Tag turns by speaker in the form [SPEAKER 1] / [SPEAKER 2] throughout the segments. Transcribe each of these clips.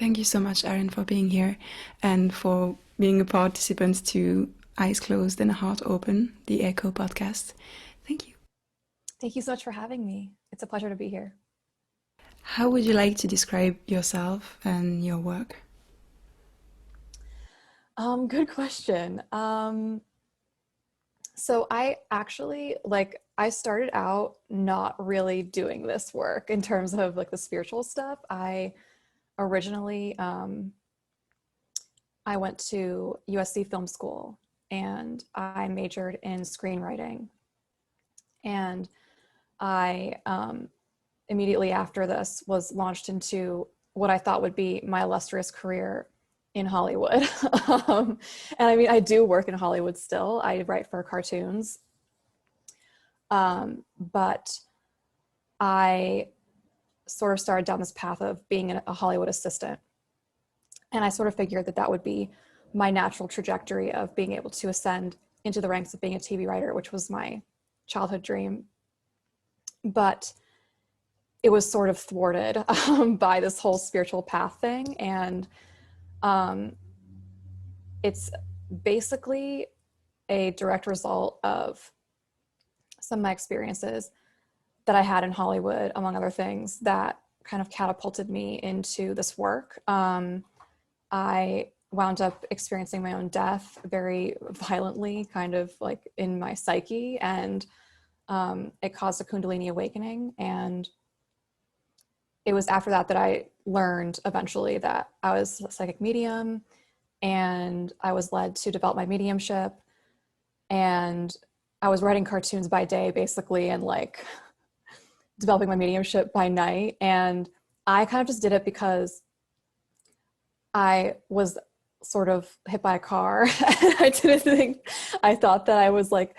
[SPEAKER 1] Thank you so much, Erin, for being here and for being a participant to Eyes Closed and a Heart Open, the Echo podcast. Thank you.
[SPEAKER 2] Thank you so much for having me. It's a pleasure to be here.
[SPEAKER 1] How would you like to describe yourself and your work?
[SPEAKER 2] Good question. So I actually I started out not really doing this work in terms of like the spiritual stuff. I originally I went to USC Film School and I majored in screenwriting. And I immediately after this was launched into what I thought would be my illustrious career in Hollywood. And I mean, I do work in Hollywood still. I write for cartoons. But I sort of started down this path of being a Hollywood assistant. And I sort of figured that that would be my natural trajectory of being able to ascend into the ranks of being a TV writer, which was my childhood dream. But it was sort of thwarted by this whole spiritual path thing. And it's basically a direct result of some of my experiences that I had in Hollywood, among other things, that kind of catapulted me into this work. I wound up experiencing my own death very violently, kind of like in my psyche, and it caused a Kundalini awakening. And it was after that that I learned eventually that I was a psychic medium, and I was led to develop my mediumship. And I was writing cartoons by day, basically, and like developing my mediumship by night. And I kind of just did it because I was sort of hit by a car. I thought that I was like,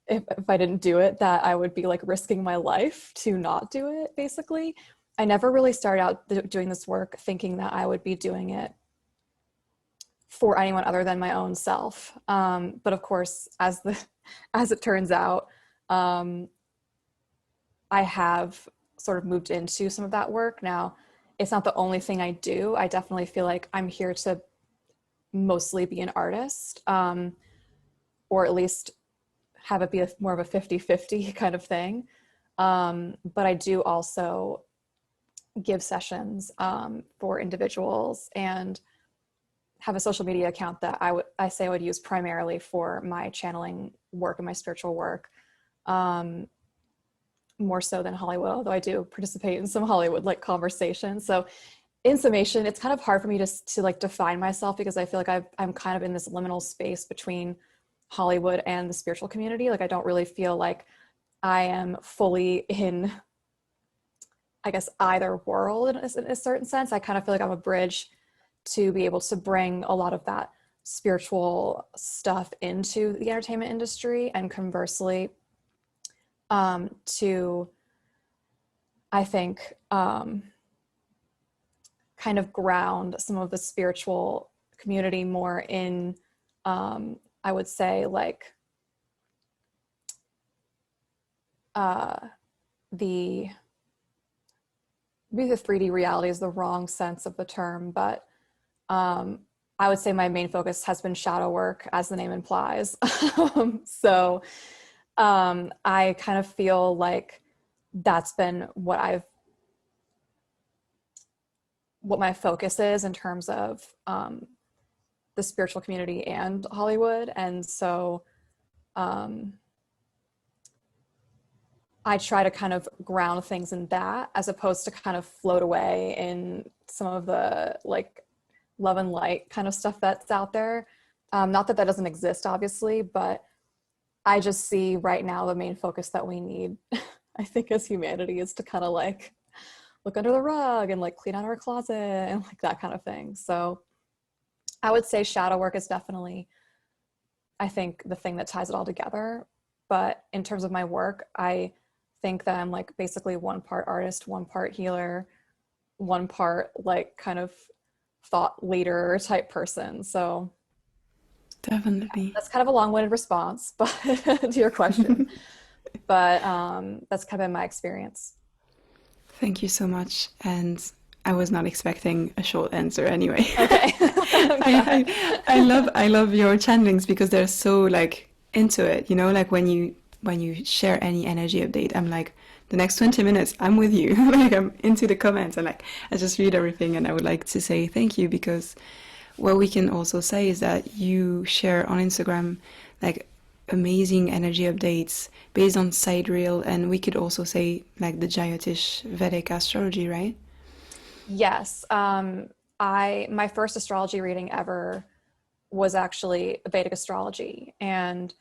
[SPEAKER 2] if I didn't do it, that I would be like risking my life to not do it, basically. I never really started out doing this work thinking that I would be doing it for anyone other than my own self. But of course, as it turns out, I have sort of moved into some of that work. Now, it's not the only thing I do. I definitely feel like I'm here to mostly be an artist, or at least have it be more of a 50-50 kind of thing. But I do also give sessions for individuals and have a social media account that I say I would use primarily for my channeling work and my spiritual work, more so than Hollywood, although I do participate in some Hollywood like conversations. So in summation, it's kind of hard for me to like define myself, because I feel like I'm kind of in this liminal space between Hollywood and the spiritual community. Like I don't really feel like I am fully in, I guess, either world in a certain sense. I kind of feel like I'm a bridge to be able to bring a lot of that spiritual stuff into the entertainment industry, and conversely, to, I think, kind of ground some of the spiritual community more in, I would say, like, maybe the 3D reality is the wrong sense of the term, but I would say my main focus has been shadow work, as the name implies. So I kind of feel like that's been what my focus is in terms of the spiritual community and Hollywood. And so I try to kind of ground things in that, as opposed to kind of float away in some of the like love and light kind of stuff that's out there. Not that that doesn't exist, obviously, but I just see right now the main focus that we need, I think, as humanity, is to kind of like look under the rug and like clean out our closet and like that kind of thing. So I would say shadow work is definitely, I think, the thing that ties it all together. But in terms of my work, I think that I'm like basically one part artist, one part healer, one part like kind of thought leader type person. So
[SPEAKER 1] Definitely.
[SPEAKER 2] that's kind of a long-winded response, but to your question. But that's kind of been my experience.
[SPEAKER 1] Thank you so much. And I was not expecting a short answer anyway.
[SPEAKER 2] Okay. I'm
[SPEAKER 1] I love your channelings because they're so like into it, you know, like when you share any energy update, I'm like the next 20 minutes I'm with you. Like I'm into the comments and like I just read everything, and I would like to say thank you because what we can also say is that you share on Instagram like amazing energy updates based on sidereal, and we could also say like the Jyotish Vedic astrology, right?
[SPEAKER 2] Yes. I my first astrology reading ever was actually Vedic astrology, and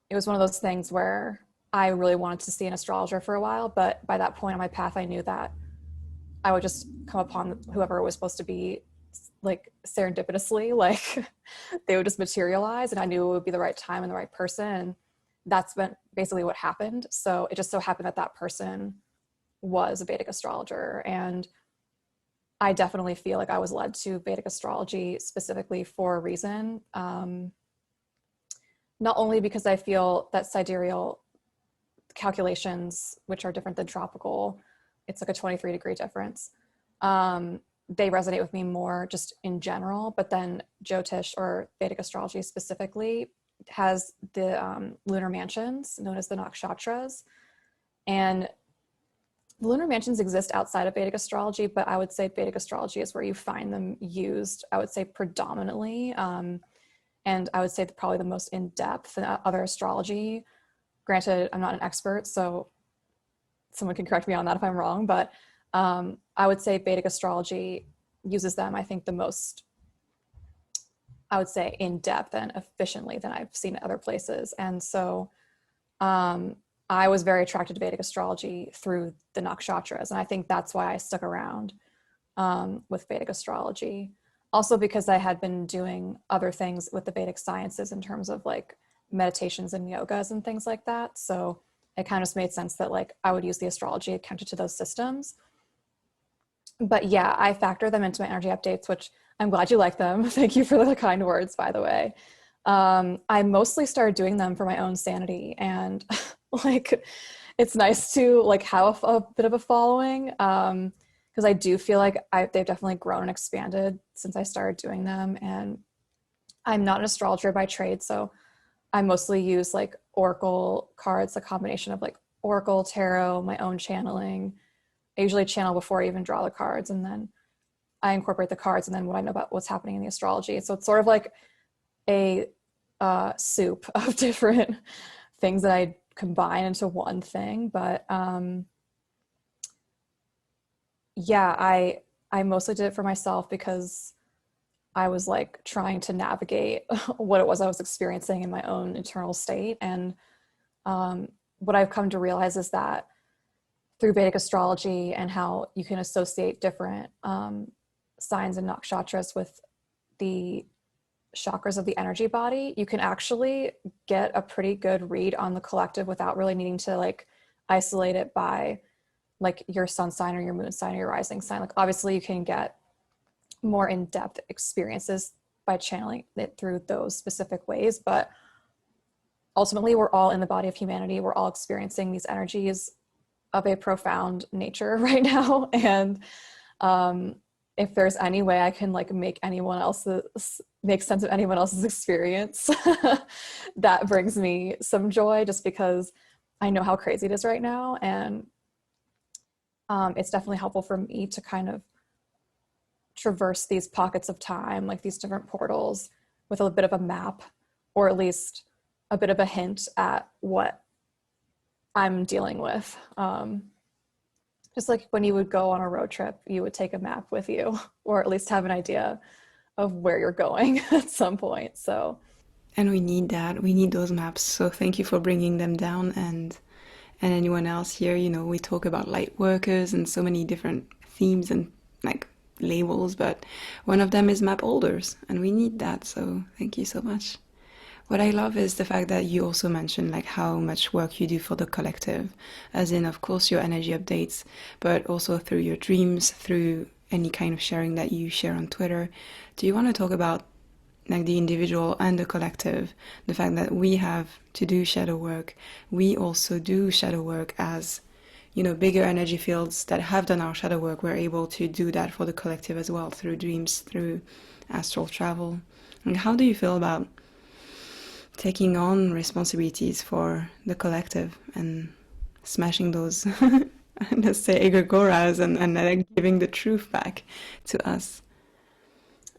[SPEAKER 2] it was one of those things where I really wanted to see an astrologer for a while, but by that point on my path, I knew that I would just come upon whoever it was supposed to be like serendipitously, like they would just materialize, and I knew it would be the right time and the right person. And that's been basically what happened. So it just so happened that that person was a Vedic astrologer, and I definitely feel like I was led to Vedic astrology specifically for a reason. Not only because I feel that sidereal calculations, which are different than tropical, it's like a 23-degree difference. They resonate with me more just in general, but then Jyotish or Vedic astrology specifically has the lunar mansions known as the nakshatras. And the lunar mansions exist outside of Vedic astrology, but I would say Vedic astrology is where you find them used, I would say predominantly. And I would say probably the most in-depth in other astrology. Granted, I'm not an expert, so someone can correct me on that if I'm wrong, but I would say Vedic astrology uses them, I think, the most, I would say, in depth and efficiently than I've seen other places. And so I was very attracted to Vedic astrology through the nakshatras, and I think that's why I stuck around with Vedic astrology. Also because I had been doing other things with the Vedic sciences in terms of like meditations and yogas and things like that. So it kind of just made sense that like I would use the astrology accounted to those systems. But yeah, I factor them into my energy updates, which I'm glad you like them. Thank you for the kind words, by the way. I mostly started doing them for my own sanity, and like it's nice to like have a bit of a following, because I do feel like they've definitely grown and expanded since I started doing them. And I'm not an astrologer by trade, so I mostly use like oracle cards, a combination of like oracle, tarot, my own channeling. I usually channel before I even draw the cards, and then I incorporate the cards and then what I know about what's happening in the astrology. So it's sort of like a soup of different things that I combine into one thing. But yeah, I mostly did it for myself because I was like trying to navigate what it was I was experiencing in my own internal state. And what I've come to realize is that through Vedic astrology and how you can associate different signs and nakshatras with the chakras of the energy body, you can actually get a pretty good read on the collective without really needing to like isolate it by like your sun sign or your moon sign or your rising sign. Like obviously you can get more in-depth experiences by channeling it through those specific ways, but ultimately we're all in the body of humanity. We're all experiencing these energies of a profound nature right now. And if there's any way I can like make sense of anyone else's experience, that brings me some joy, just because I know how crazy it is right now. And it's definitely helpful for me to kind of traverse these pockets of time, like these different portals, with a bit of a map, or at least a bit of a hint at what I'm dealing with. Just like when you would go on a road trip, you would take a map with you, or at least have an idea of where you're going at some point. So,
[SPEAKER 1] And we need that. We need those maps. So thank you for bringing them down. And anyone else here, you know, we talk about light workers and so many different themes and like labels, but one of them is map holders, and we need that. So thank you so much. What I love is the fact that you also mentioned like how much work you do for the collective, as in, of course, your energy updates, but also through your dreams, through any kind of sharing that you share on Twitter. Do you want to talk about like the individual and the collective, the fact that we have to do shadow work, we also do shadow work as bigger energy fields that have done our shadow work, we're able to do that for the collective as well, through dreams, through astral travel. And how do you feel about taking on responsibilities for the collective and smashing those, let's say, egregoras, and giving the truth back to us?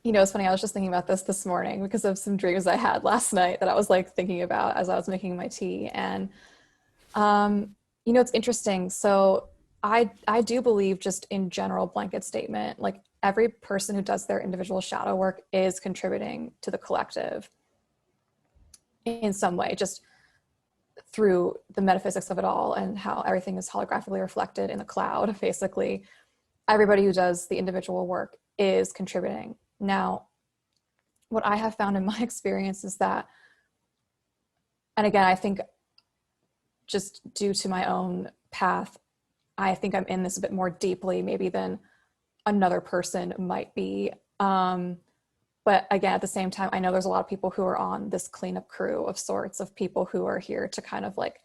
[SPEAKER 2] It's funny. I was just thinking about this morning because of some dreams I had last night that I was like thinking about as I was making my tea. And it's interesting. So I do believe, just in general blanket statement, like every person who does their individual shadow work is contributing to the collective in some way, just through the metaphysics of it all and how everything is holographically reflected in the cloud. Basically, everybody who does the individual work is contributing. Now, what I have found in my experience is that, and again, I think just due to my own path, I think I'm in this a bit more deeply maybe than another person might be. But again, at the same time, I know there's a lot of people who are on this cleanup crew of sorts, of people who are here to kind of like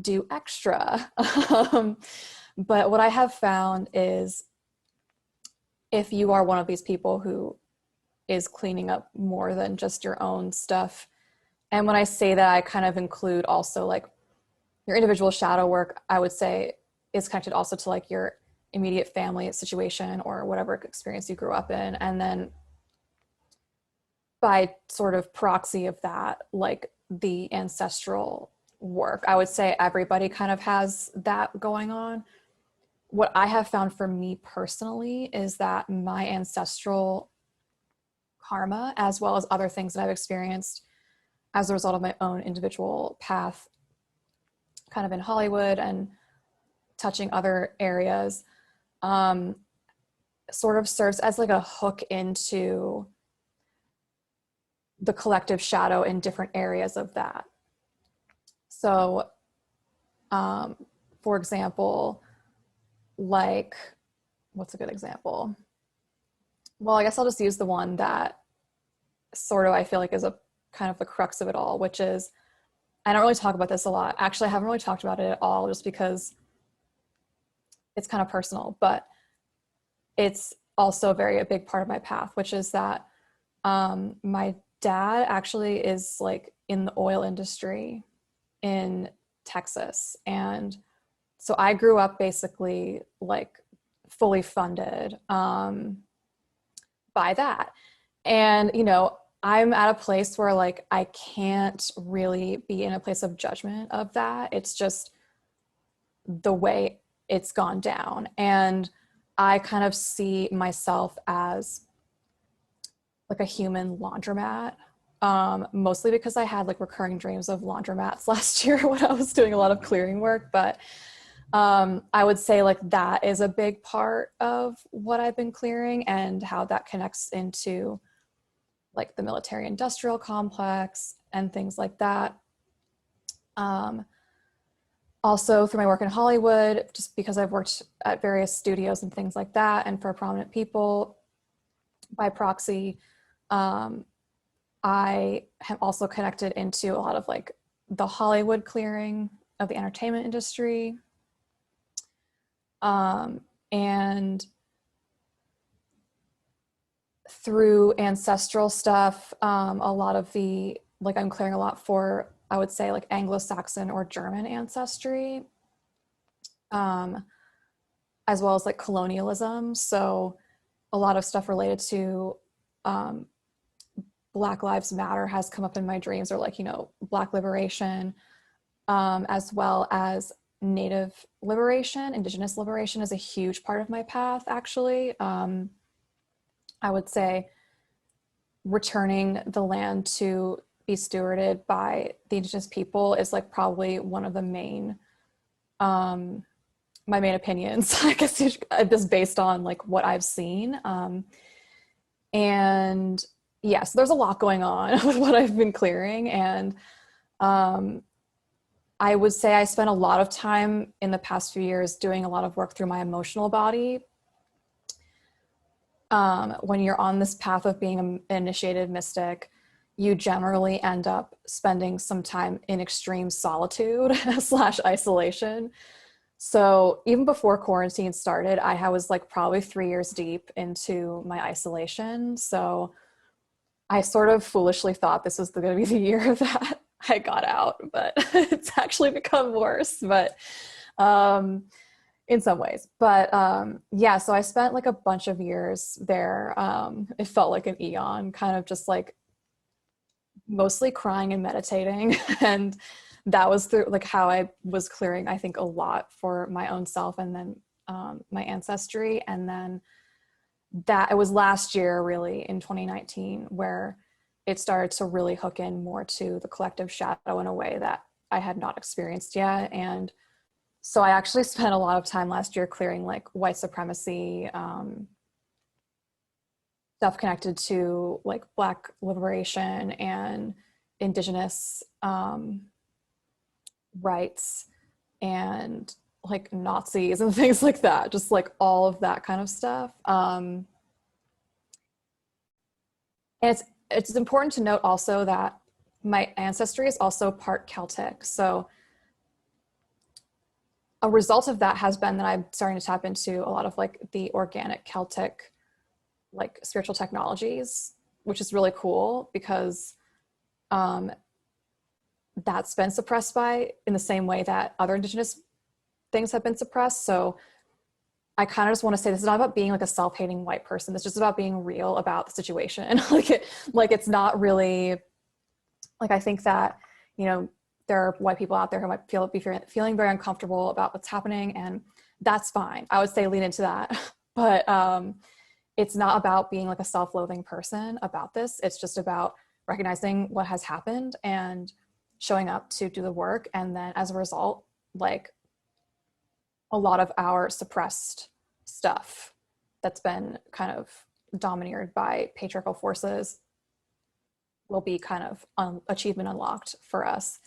[SPEAKER 2] do extra. But what I have found is, if you are one of these people who is cleaning up more than just your own stuff, and when I say that, I kind of include also like your individual shadow work, I would say is connected also to like your immediate family situation or whatever experience you grew up in. And then by sort of proxy of that, like the ancestral work, I would say everybody kind of has that going on. What I have found for me personally is that my ancestral karma, as well as other things that I've experienced as a result of my own individual path, kind of in Hollywood and touching other areas, sort of serves as like a hook into the collective shadow in different areas of that. So, for example, like, what's a good example? Well, I guess I'll just use the one that sort of I feel like is a kind of the crux of it all, which is, I don't really talk about this a lot. Actually, I haven't really talked about it at all, just because it's kind of personal, but it's also a big part of my path, which is that my dad actually is like in the oil industry in Texas. And so I grew up basically like fully funded by that. And, I'm at a place where like I can't really be in a place of judgment of that. It's just the way it's gone down. And I kind of see myself as like a human laundromat, mostly because I had like recurring dreams of laundromats last year when I was doing a lot of clearing work. But I would say like that is a big part of what I've been clearing and how that connects into like the military industrial complex and things like that. Also through my work in Hollywood, just because I've worked at various studios and things like that, and for prominent people by proxy, I have also connected into a lot of like the Hollywood clearing of the entertainment industry. And through ancestral stuff, a lot of the, like I'm clearing a lot for, I would say like Anglo-Saxon or German ancestry, as well as like colonialism. So a lot of stuff related to Black Lives Matter has come up in my dreams, or like, Black liberation, as well as Native liberation. Indigenous liberation is a huge part of my path, actually. I would say returning the land to be stewarded by the Indigenous people is like probably one of the main, my main opinions, I guess, just based on like what I've seen. And yeah, so there's a lot going on with what I've been clearing. And I would say I spent a lot of time in the past few years doing a lot of work through my emotional body. When you're on this path of being an initiated mystic, you generally end up spending some time in extreme solitude / isolation. So even before quarantine started, was like probably 3 years deep into my isolation. So I sort of foolishly thought this was going to be the year that I got out, but it's actually become worse, but um, in some ways. But yeah, so I spent like a bunch of years there. It felt like an eon, kind of just like mostly crying and meditating. And that was through like how I was clearing, I think, a lot for my own self and then my ancestry. And then that it was last year, really, in 2019, where it started to really hook in more to the collective shadow in a way that I had not experienced yet. And so I actually spent a lot of time last year clearing like white supremacy, stuff connected to like Black liberation and Indigenous rights and like Nazis and things like that, just like all of that kind of stuff. And it's important to note also that my ancestry is also part Celtic. So a result of that has been that I'm starting to tap into a lot of like the organic Celtic like spiritual technologies, which is really cool because that's been suppressed by in the same way that other Indigenous things have been suppressed. So I kind of just want to say this is not about being like a self-hating white person. It's just about being real about the situation. Like it's not really like, I think that, you know, there are white people out there who might be feeling very uncomfortable about what's happening, and that's fine. I would say lean into that. But it's not about being like a self-loathing person about this. It's just about recognizing what has happened and showing up to do the work. And then as a result, like a lot of our suppressed stuff that's been kind of domineered by patriarchal forces will be kind of achievement unlocked for us.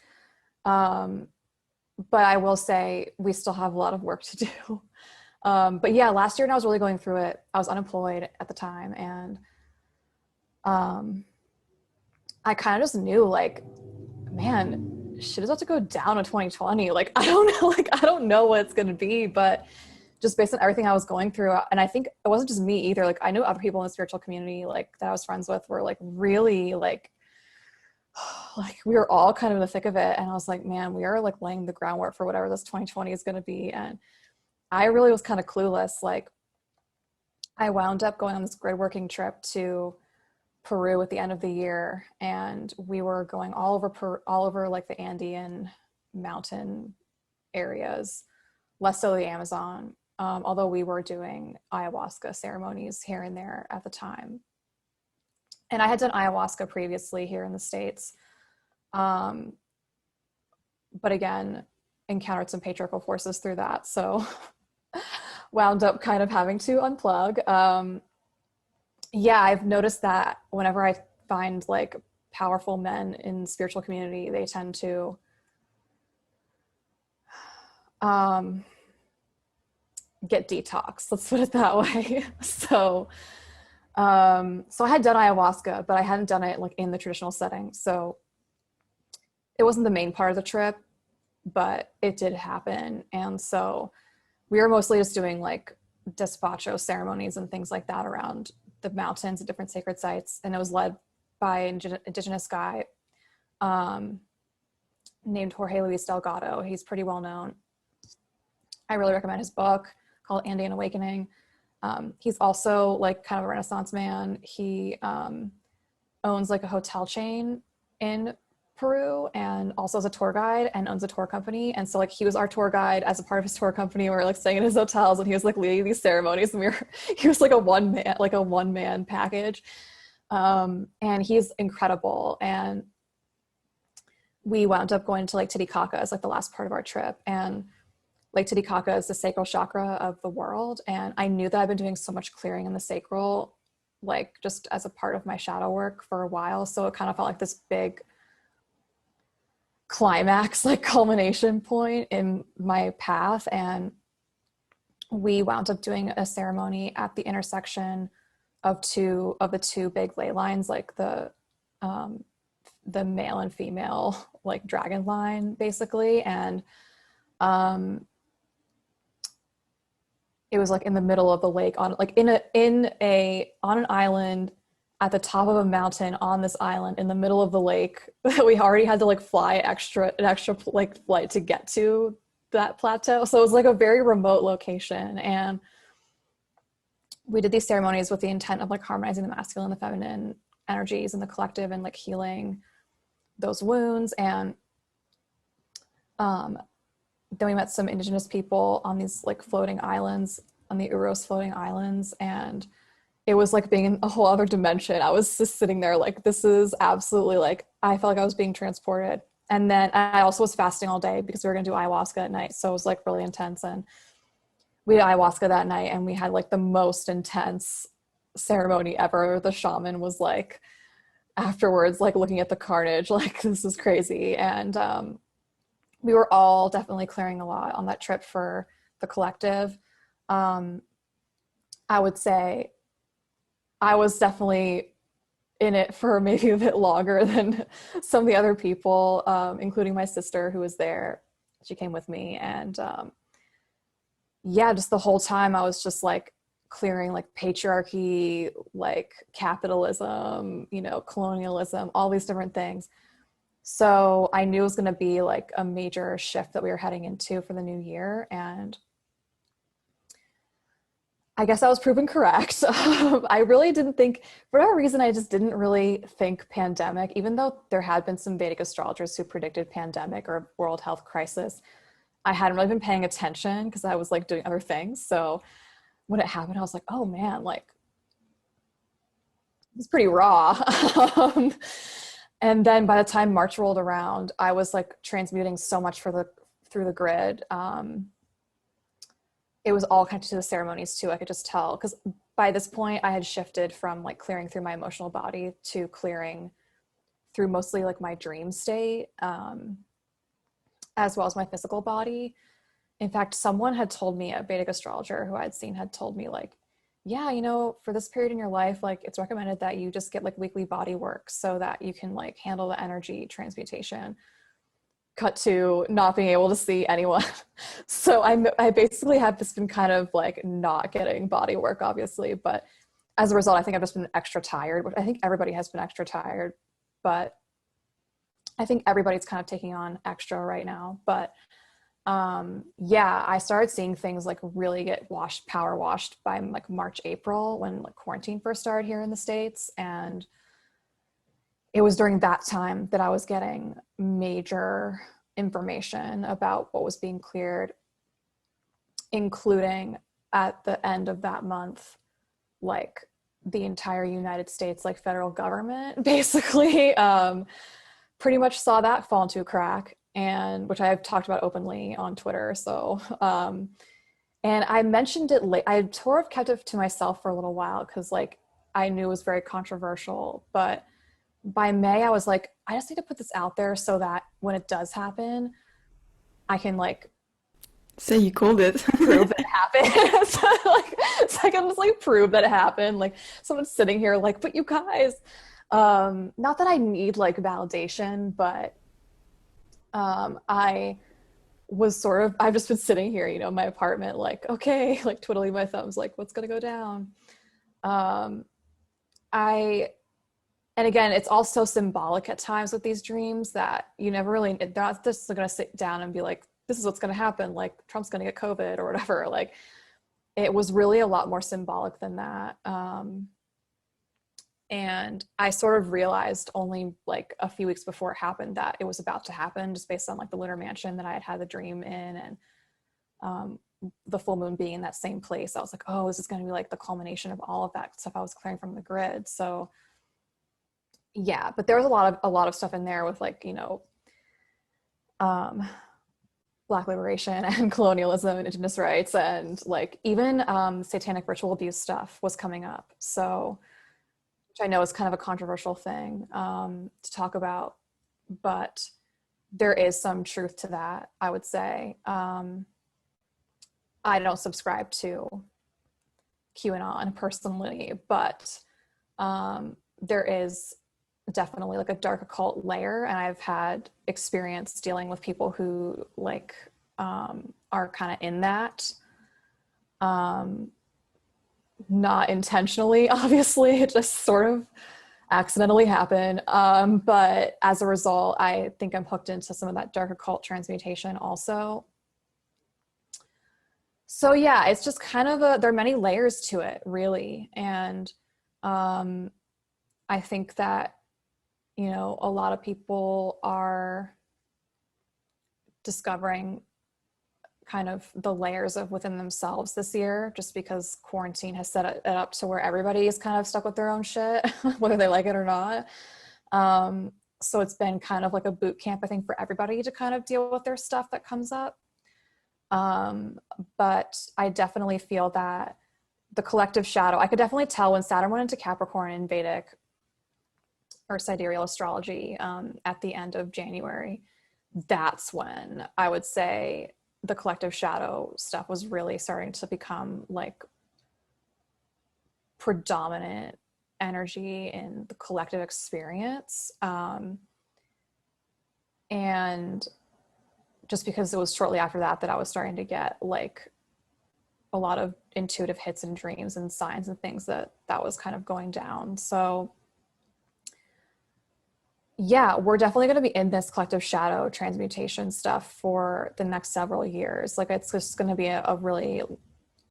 [SPEAKER 2] But I will say we still have a lot of work to do. But yeah, last year when I was really going through it, I was unemployed at the time. And I kind of just knew like, man, shit is about to go down in 2020. Like, I don't know, like, I don't know what it's going to be, but just based on everything I was going through. And I think it wasn't just me either. Like I knew other people in the spiritual community, like that I was friends with were like really like we were all kind of in the thick of it. And I was like, man, we are like laying the groundwork for whatever this 2020 is going to be. And I really was kind of clueless. Like I wound up going on this grid working trip to Peru at the end of the year, and we were going all over like the Andean mountain areas, less so the Amazon, although we were doing ayahuasca ceremonies here and there at the time. And I had done ayahuasca previously here in the States, but again, encountered some patriarchal forces through that, so wound up kind of having to unplug. Yeah, I've noticed that whenever I find like powerful men in spiritual community, they tend to get detox. Let's put it that way. So I had done ayahuasca, but I hadn't done it like in the traditional setting. So it wasn't the main part of the trip, but it did happen. And so we were mostly just doing like despacho ceremonies and things like that around the mountains and different sacred sites. And it was led by an indigenous guy named Jorge Luis Delgado. He's pretty well known. I really recommend his book called Andean Awakening. He's also like kind of a Renaissance man. He owns like a hotel chain in Peru and also as a tour guide and owns a tour company. And so like he was our tour guide as a part of his tour company. We were like staying in his hotels and he was like leading these ceremonies, and he was like a one man package. And he's incredible. And we wound up going to Lake Titicaca as like the last part of our trip. And Lake Titicaca is the sacral chakra of the world. And I knew that I've been doing so much clearing in the sacral, like just as a part of my shadow work for a while. So it kind of felt like this big climax, like culmination point in my path. And we wound up doing a ceremony at the intersection of the two big ley lines, like the male and female like dragon line basically. And it was like in the middle of the lake on like in a on an island at the top of a mountain on this island in the middle of the lake. We already had to like fly an extra like flight to get to that plateau. So it was like a very remote location. And we did these ceremonies with the intent of like harmonizing the masculine and the feminine energies in the collective and like healing those wounds. And um, then we met some indigenous people on these like floating islands, on the Uros floating islands. And it was like being in a whole other dimension. I was just sitting there like, this is absolutely like, I felt like I was being transported. And then I also was fasting all day because we were going to do ayahuasca at night. So it was like really intense. And we did ayahuasca that night and we had like the most intense ceremony ever. The shaman was like, afterwards, like looking at the carnage, like this is crazy. And we were all definitely clearing a lot on that trip for the collective. I would say I was definitely in it for maybe a bit longer than some of the other people, including my sister who was there. She came with me. And yeah, just the whole time I was just like clearing like patriarchy, like capitalism, you know, colonialism, all these different things. So I knew it was going to be like a major shift that we were heading into for the new year. And I guess I was proven correct. I really didn't think, for whatever reason, I just didn't really think pandemic, even though there had been some Vedic astrologers who predicted pandemic or world health crisis. I hadn't really been paying attention because I was like doing other things. So when it happened, I was like, oh man, like it's pretty raw. um, and then by the time March rolled around, I was like transmuting so much through the grid. It was all connected to the ceremonies too. I could just tell because by this point I had shifted from like clearing through my emotional body to clearing through mostly like my dream state, as well as my physical body. In fact, someone had told me, a Vedic astrologer who I'd seen had told me like, yeah, you know, for this period in your life, like it's recommended that you just get like weekly body work so that you can like handle the energy transmutation. Cut to not being able to see anyone. So I basically have just been kind of like not getting body work, obviously, but as a result, I think I've just been extra tired, which I think everybody has been extra tired, but I think everybody's kind of taking on extra right now. But yeah, I started seeing things like really get power washed by like March, April, when like quarantine first started here in the States. And it was during that time that I was getting major information about what was being cleared, including at the end of that month, like the entire United States, like federal government, basically, pretty much saw that fall into a crack, and which I've talked about openly on Twitter. So, and I mentioned it late. I sort of kept it to myself for a little while because like I knew it was very controversial, but by May, I was like, I just need to put this out there so that when it does happen, I can like
[SPEAKER 1] So you called it.
[SPEAKER 2] prove that it happened. So I can just like prove that it happened. Like someone's sitting here like, but you guys, not that I need like validation, but I was sort of, I've just been sitting here, you know, in my apartment, like, okay, like twiddling my thumbs, like what's going to go down? I And again, it's also symbolic at times with these dreams that you never really, they're not just going to sit down and be like, this is what's going to happen. Like Trump's going to get COVID or whatever. Like it was really a lot more symbolic than that. And I sort of realized only like a few weeks before it happened that it was about to happen, just based on like the lunar mansion that I had had the dream in, and the full moon being in that same place. I was like, oh, this is going to be like the culmination of all of that stuff I was clearing from the grid. So yeah, but there was a lot of stuff in there with like, you know, Black liberation and colonialism and indigenous rights, and like even satanic ritual abuse stuff was coming up. So, which I know is kind of a controversial thing to talk about, but there is some truth to that, I would say. I don't subscribe to QAnon personally, but there is definitely like a dark occult layer, and I've had experience dealing with people who like are kind of in that Um, Not intentionally, obviously, it just sort of accidentally happened. But as a result, I think I'm hooked into some of that dark occult transmutation also. So yeah, it's just kind of there are many layers to it, really. And um, I think that, a lot of people are discovering kind of the layers of within themselves this year, just because quarantine has set it up to where everybody is kind of stuck with their own shit, whether they like it or not. Um, so it's been kind of like a boot camp, I think, for everybody to kind of deal with their stuff that comes up. Um, but I definitely feel that the collective shadow, I could definitely tell when Saturn went into Capricorn in Vedic or sidereal astrology at the end of January. That's when I would say the collective shadow stuff was really starting to become like predominant energy in the collective experience. And just because it was shortly after that I was starting to get like a lot of intuitive hits and dreams and signs and things that was kind of going down. So yeah, we're definitely going to be in this collective shadow transmutation stuff for the next several years. Like it's just going to be a really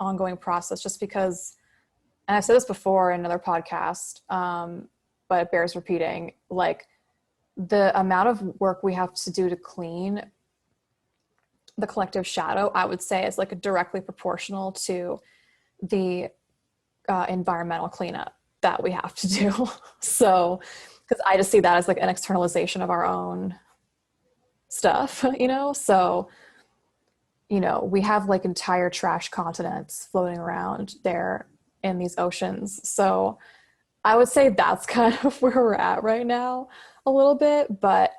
[SPEAKER 2] ongoing process, just because, and I've said this before in another podcast, but it bears repeating, like the amount of work we have to do to clean the collective shadow, I would say, is like directly proportional to the environmental cleanup that we have to do. So, because I just see that as like an externalization of our own stuff, So, we have like entire trash continents floating around there in these oceans. So I would say that's kind of where we're at right now a little bit. But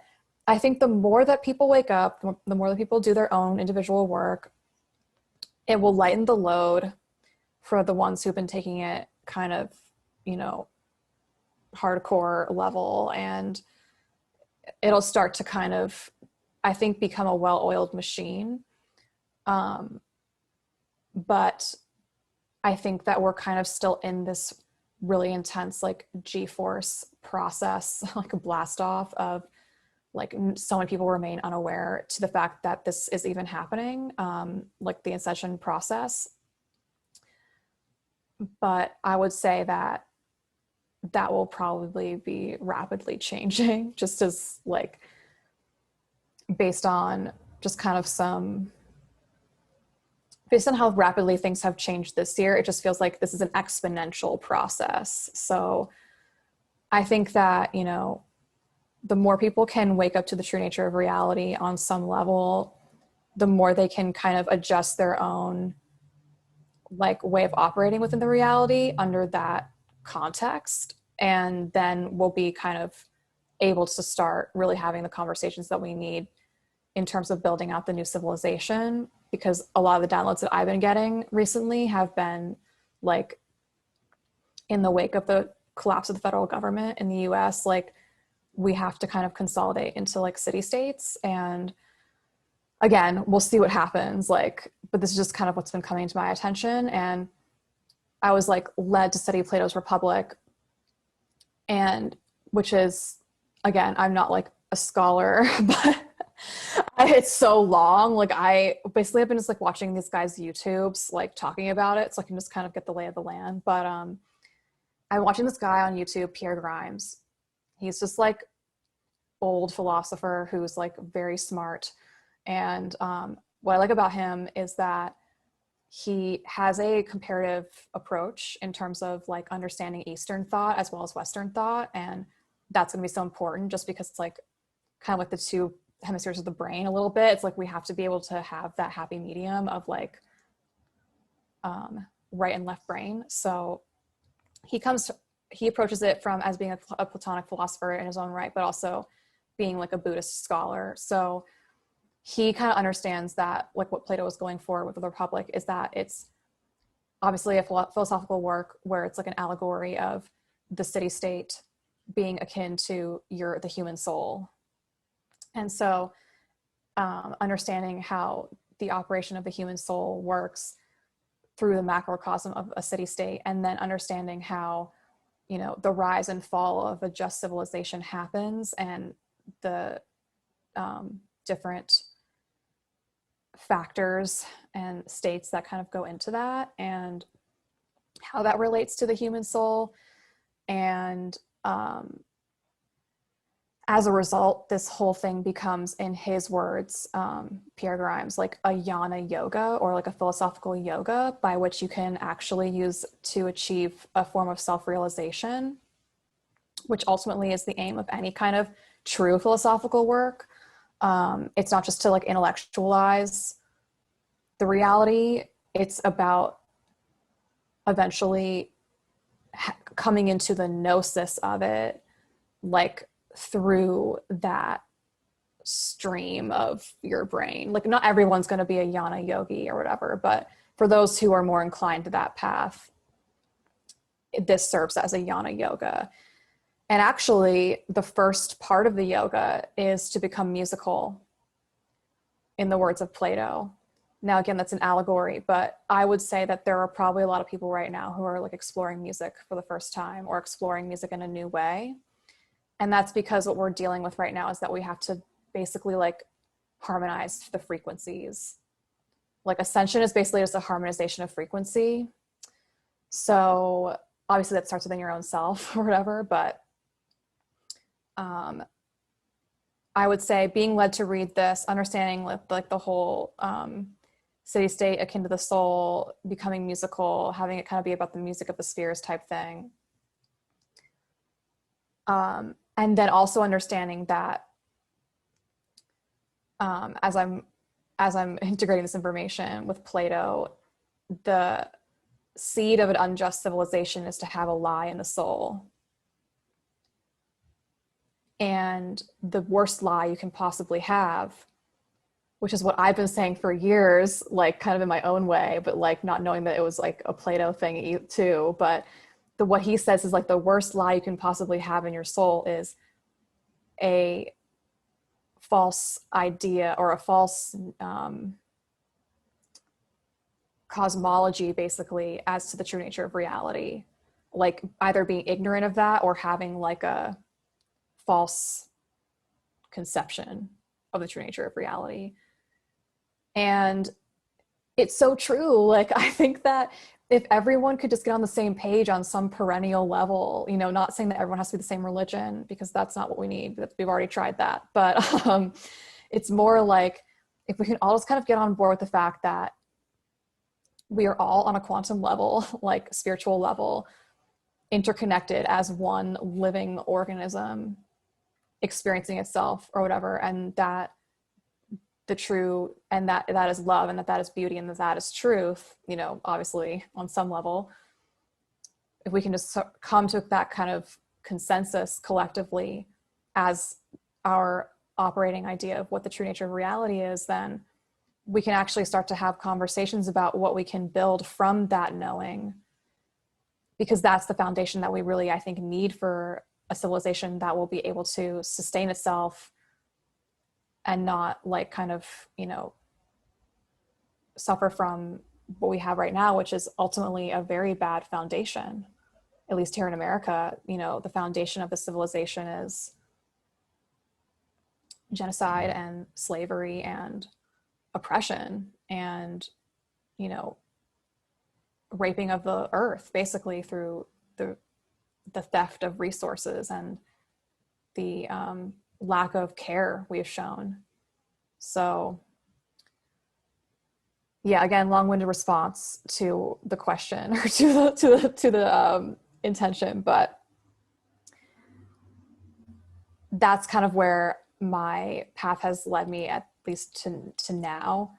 [SPEAKER 2] I think the more that people wake up, the more that people do their own individual work, it will lighten the load for the ones who've been taking it kind of, hardcore level, and it'll start to kind of, I think, become a well-oiled machine. But I think that we're kind of still in this really intense like G-force process, like a blast off of like so many people remain unaware to the fact that this is even happening, like the ascension process. But I would say that will probably be rapidly changing, just as like based on just kind of based on how rapidly things have changed this year, it just feels like this is an exponential process. So I think that, the more people can wake up to the true nature of reality on some level, the more they can kind of adjust their own like way of operating within the reality under that context. And then we'll be kind of able to start really having the conversations that we need in terms of building out the new civilization. Because a lot of the downloads that I've been getting recently have been like in the wake of the collapse of the federal government in the US, like we have to kind of consolidate into like city states. And again, we'll see what happens, like, but this is just kind of what's been coming to my attention. And I was like led to study Plato's Republic, and which is, again, I'm not like a scholar, but it's so long. Like I basically have been just like watching these guys' YouTubes, like talking about it, so I can just kind of get the lay of the land. But I'm watching this guy on YouTube, Pierre Grimes. He's just like old philosopher who's like very smart. And what I like about him is that he has a comparative approach in terms of like understanding Eastern thought as well as Western thought. And that's going to be so important just because it's like kind of like the two hemispheres of the brain a little bit. It's like we have to be able to have that happy medium of like right and left brain. So he approaches it from as being a Platonic philosopher in his own right, but also being like a Buddhist scholar. So he kind of understands that like what Plato was going for with the Republic is that it's obviously a philosophical work where it's like an allegory of the city state being akin to the human soul. And so understanding how the operation of the human soul works through the macrocosm of a city state, and then understanding how, you know, the rise and fall of a just civilization happens, and the different factors and states that kind of go into that, and how that relates to the human soul. And as a result, this whole thing becomes, in his words, Pierre Grimes, like a jnana yoga, or like a philosophical yoga by which you can actually use to achieve a form of self-realization, which ultimately is the aim of any kind of true philosophical work. It's not just to like intellectualize the reality. It's about eventually coming into the gnosis of it, like through that stream of your brain. Like, not everyone's going to be a jnana yogi or whatever, but for those who are more inclined to that path, this serves as a jnana yoga. And actually, the first part of the yoga is to become musical, in the words of Plato. Now, again, that's an allegory, but I would say that there are probably a lot of people right now who are like exploring music for the first time, or exploring music in a new way. And that's because what we're dealing with right now is that we have to basically like harmonize the frequencies. Like, ascension is basically just a harmonization of frequency. So obviously that starts within your own self or whatever, but I would say being led to read this, understanding like the whole city state akin to the soul, becoming musical, having it kind of be about the music of the spheres type thing. And then also understanding that as I'm integrating this information with Plato, the seed of an unjust civilization is to have a lie in the soul. And the worst lie you can possibly have, which is what I've been saying for years, like kind of in my own way, but like not knowing that it was like a Plato thing too. But what he says is like the worst lie you can possibly have in your soul is a false idea, or a false cosmology, basically, as to the true nature of reality. Like either being ignorant of that, or having like a false conception of the true nature of reality. And it's so true. Like, I think that if everyone could just get on the same page on some perennial level, you know, not saying that everyone has to be the same religion, because that's not what we need. We've already tried that. But it's more like if we can all just kind of get on board with the fact that we are all on a quantum level, like spiritual level, interconnected as one living organism experiencing itself or whatever, and that the true, and that is love, and that is beauty, and that is truth, you know, obviously on some level. If we can just come to that kind of consensus collectively as our operating idea of what the true nature of reality is, then we can actually start to have conversations about what we can build from that knowing, because that's the foundation that we really, I think, need for a civilization that will be able to sustain itself and not like kind of, you know, suffer from what we have right now, which is ultimately a very bad foundation. At least here in America, you know, the foundation of the civilization is genocide and slavery and oppression and, you know, raping of the earth, basically, through the theft of resources and the lack of care we have shown. So yeah, again, long-winded response to the question, or to the intention, but that's kind of where my path has led me, at least to now.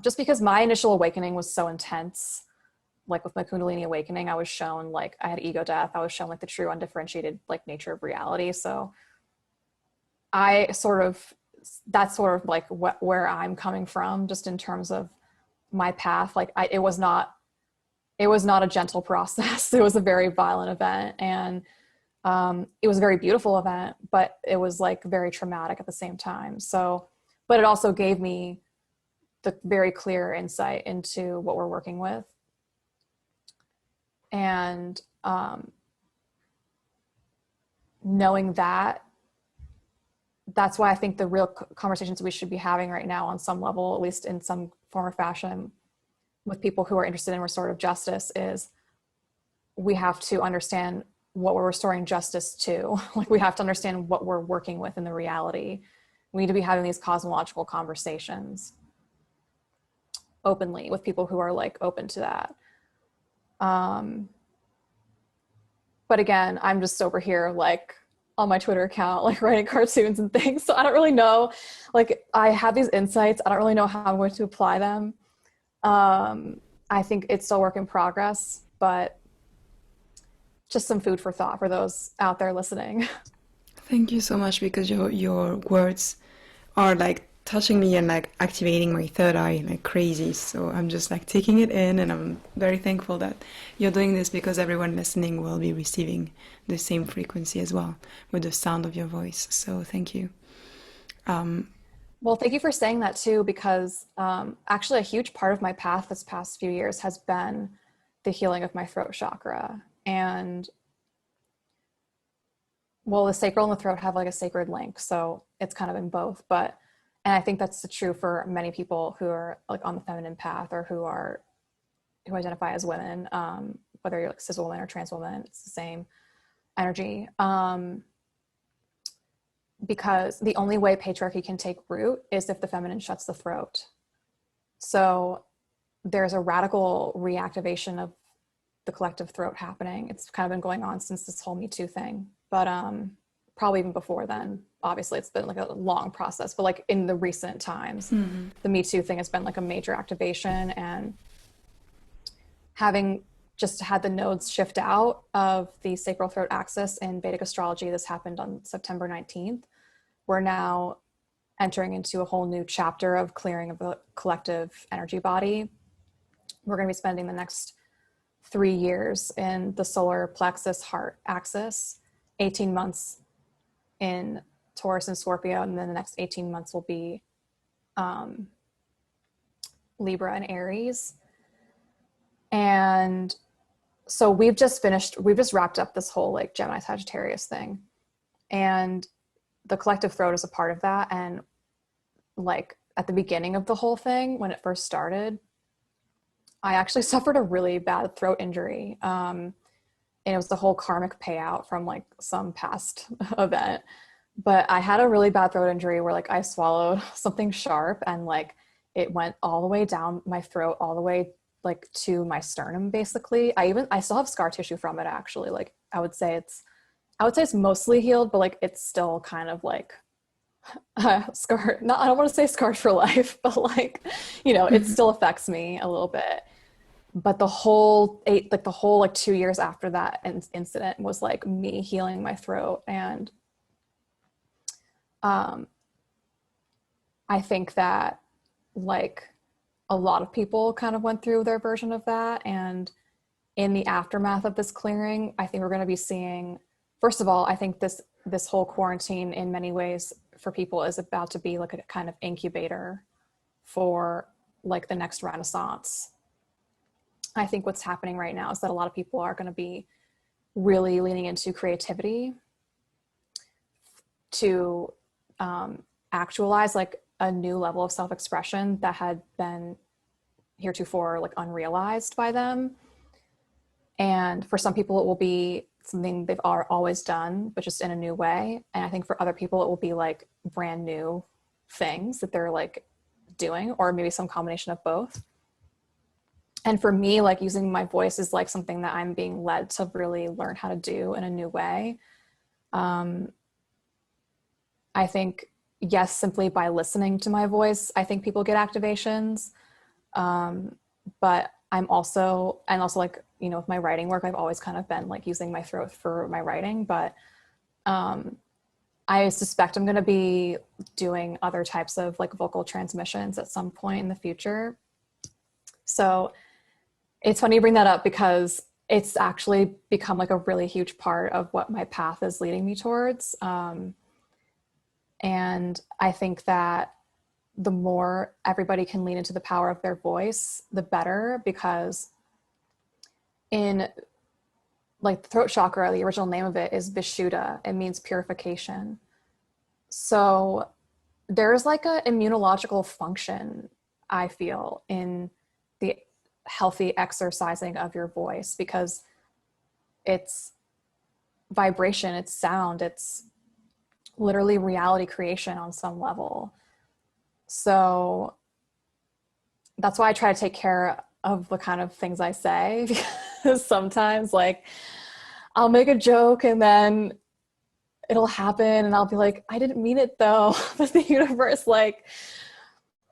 [SPEAKER 2] Just because my initial awakening was so intense, like with my Kundalini awakening, I was shown like I had ego death. I was shown like the true undifferentiated like nature of reality. So that's sort of like where I'm coming from, just in terms of my path. Like it was not a gentle process. It was a very violent event, and it was a very beautiful event, but it was like very traumatic at the same time. So, but it also gave me the very clear insight into what we're working with. And knowing that, that's why I think the real conversations we should be having right now on some level, at least in some form or fashion, with people who are interested in restorative justice, is we have to understand what we're restoring justice to. Like, we have to understand what we're working with in the reality. We need to be having these cosmological conversations openly with people who are like open to that. But again, I'm just over here like on my Twitter account, like writing cartoons and things. So I don't really know, like I have these insights. I don't really know how I'm going to apply them. I think it's still work in progress, but just some food for thought for those out there listening.
[SPEAKER 1] Thank you so much, because your words are like touching me and like activating my third eye like crazy. So I'm just like taking it in, and I'm very thankful that you're doing this, because everyone listening will be receiving the same frequency as well with the sound of your voice. So thank you.
[SPEAKER 2] Well, thank you for saying that too, because actually a huge part of my path this past few years has been the healing of my throat chakra. And well, the sacral and the throat have like a sacred link. So it's kind of in both. But, and I think that's true for many people who are like on the feminine path, or who identify as women, whether you're like cis woman or trans woman, it's the same energy. Because the only way patriarchy can take root is if the feminine shuts the throat. So there's a radical reactivation of the collective throat happening. It's kind of been going on since this whole Me Too thing, but probably even before then. Obviously, it's been like a long process, but like in the recent times, the Me Too thing has been like a major activation. And having just had the nodes shift out of the sacral throat axis in Vedic astrology, this happened on September 19th. We're now entering into a whole new chapter of clearing of the collective energy body. We're going to be spending the next 3 years in the solar plexus heart axis, 18 months in Taurus and Scorpio, and then the next 18 months will be Libra and Aries. And so we've just wrapped up this whole like Gemini Sagittarius thing. And the collective throat is a part of that. And like at the beginning of the whole thing, when it first started, I actually suffered a really bad throat injury. And it was the whole karmic payout from like some past event. But I had a really bad throat injury where like I swallowed something sharp, and like it went all the way down my throat, all the way like to my sternum, basically. I still have scar tissue from it, actually. Like I would say it's mostly healed, but like it's still kind of like scarred. Not, I don't want to say scarred for life, but like, you know, it still affects me a little bit. But the whole 2 years after that incident was like me healing my throat. And I think that like a lot of people kind of went through their version of that. And in the aftermath of this clearing, I think we're going to be seeing, first of all, I think this whole quarantine in many ways for people is about to be like a kind of incubator for like the next renaissance. I think what's happening right now is that a lot of people are going to be really leaning into creativity to actualize like a new level of self-expression that had been heretofore like unrealized by them. And for some people, it will be something they've always done, but just in a new way. And I think for other people, it will be like brand new things that they're like doing, or maybe some combination of both. And for me, like using my voice is like something that I'm being led to really learn how to do in a new way. I think, yes, simply by listening to my voice, I think people get activations. But I'm also, and also like, you know, with my writing work, I've always kind of been like using my throat for my writing, but I suspect I'm going to be doing other types of like vocal transmissions at some point in the future. So it's funny you bring that up, because it's actually become like a really huge part of what my path is leading me towards. And I think that the more everybody can lean into the power of their voice, the better, because in like the throat chakra, the original name of it is Vishuddha. It means purification. So there's like a immunological function, I feel, in the healthy exercising of your voice, because it's vibration, it's sound, it's literally reality creation on some level. So that's why I try to take care of the kind of things I say, because sometimes like I'll make a joke and then it'll happen and I'll be like, I didn't mean it though. But the universe like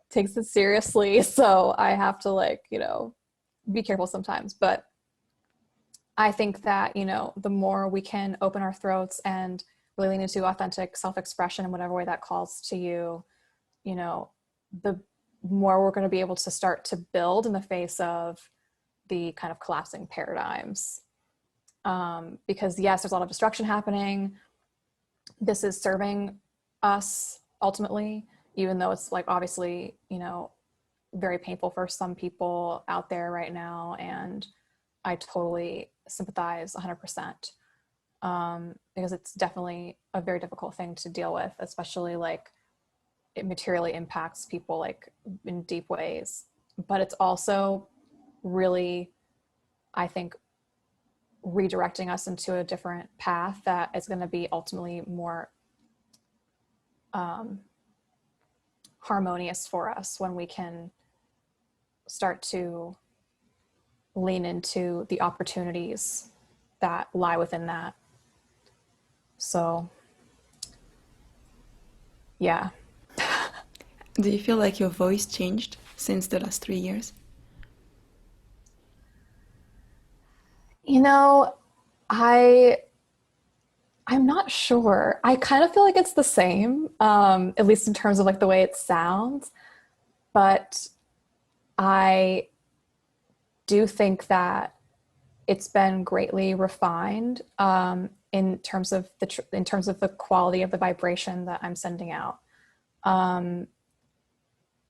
[SPEAKER 2] takes it seriously. So I have to like, be careful sometimes. But I think that, the more we can open our throats and really lean into authentic self-expression in whatever way that calls to you, the more we're going to be able to start to build in the face of the kind of collapsing paradigms. Because yes, there's a lot of destruction happening. This is serving us ultimately, even though it's like obviously, very painful for some people out there right now. And I totally sympathize 100%, because it's definitely a very difficult thing to deal with, especially like it materially impacts people like in deep ways. But it's also really, I think, redirecting us into a different path that is going to be ultimately more harmonious for us when we can start to lean into the opportunities that lie within that. So, yeah.
[SPEAKER 1] Do you feel like your voice changed since the last 3 years?
[SPEAKER 2] You know, I I'm not sure. I kind of feel like it's the same, at least in terms of like the way it sounds. But I do think that it's been greatly refined, in terms of the quality of the vibration that I'm sending out. Um,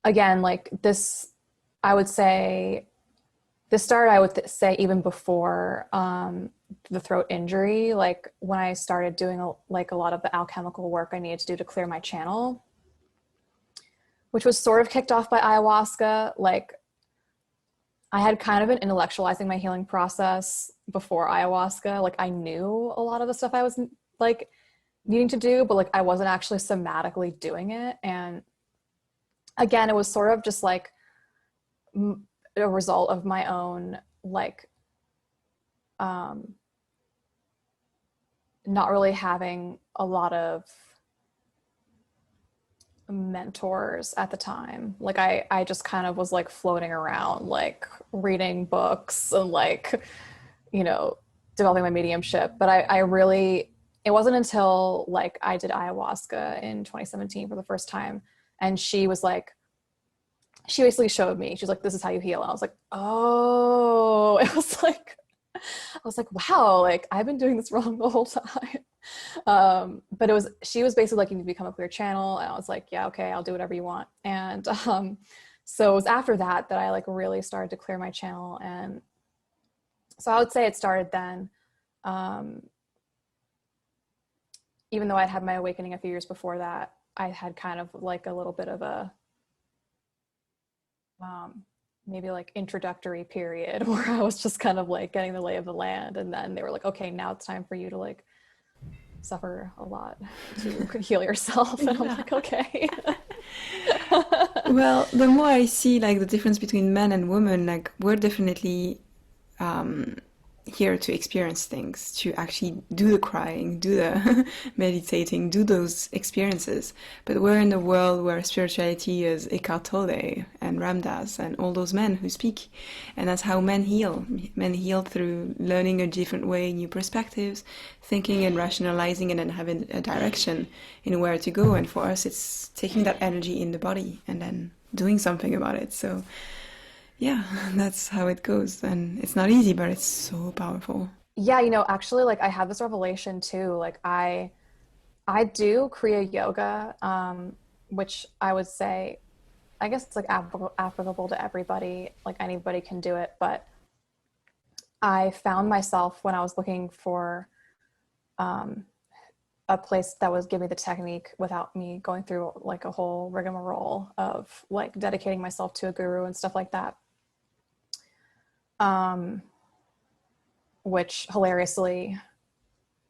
[SPEAKER 2] Again, like this, I would say this started, I would say, even before the throat injury. Like when I started doing like a lot of the alchemical work I needed to do to clear my channel, which was sort of kicked off by ayahuasca. Like I had kind of been intellectualizing my healing process before ayahuasca. Like I knew a lot of the stuff I was like needing to do, but like I wasn't actually somatically doing it. And again, it was sort of just like a result of my own like not really having a lot of mentors at the time. Like I just kind of was like floating around, like reading books and like, you know, developing my mediumship. But I really, it wasn't until like I did ayahuasca in 2017 for the first time. And she was like, she basically showed me, she's like, this is how you heal. And I was like, oh, it was like, I was like, wow, like I've been doing this wrong the whole time. But she was basically like, you need to become a clear channel. And I was like, yeah, okay, I'll do whatever you want. And so it was after that that I like really started to clear my channel. And so I would say it started then. Even though I'd had my awakening a few years before that, I had kind of like a little bit of a maybe like introductory period where I was just kind of like getting the lay of the land. And then they were like, okay, now it's time for you to like suffer a lot to heal yourself. And I'm
[SPEAKER 1] Yeah.
[SPEAKER 2] like, okay.
[SPEAKER 1] Well, the more I see like the difference between men and women, like we're definitely um, here to experience things, to actually do the crying, do the meditating, do those experiences. But we're in a world where spirituality is Eckhart Tolle and Ramdas and all those men who speak. And that's how men heal. Men heal through learning a different way, new perspectives, thinking and rationalizing, and then having a direction in where to go. And for us, it's taking that energy in the body and then doing something about it. So yeah, that's how it goes. And it's not easy, but it's so powerful.
[SPEAKER 2] Yeah, actually like I had this revelation too. Like I do Kriya yoga, which I would say, I guess it's like applicable to everybody, like anybody can do it. But I found myself when I was looking for um, a place that was giving me the technique without me going through like a whole rigmarole of like dedicating myself to a guru and stuff like that. Um, which hilariously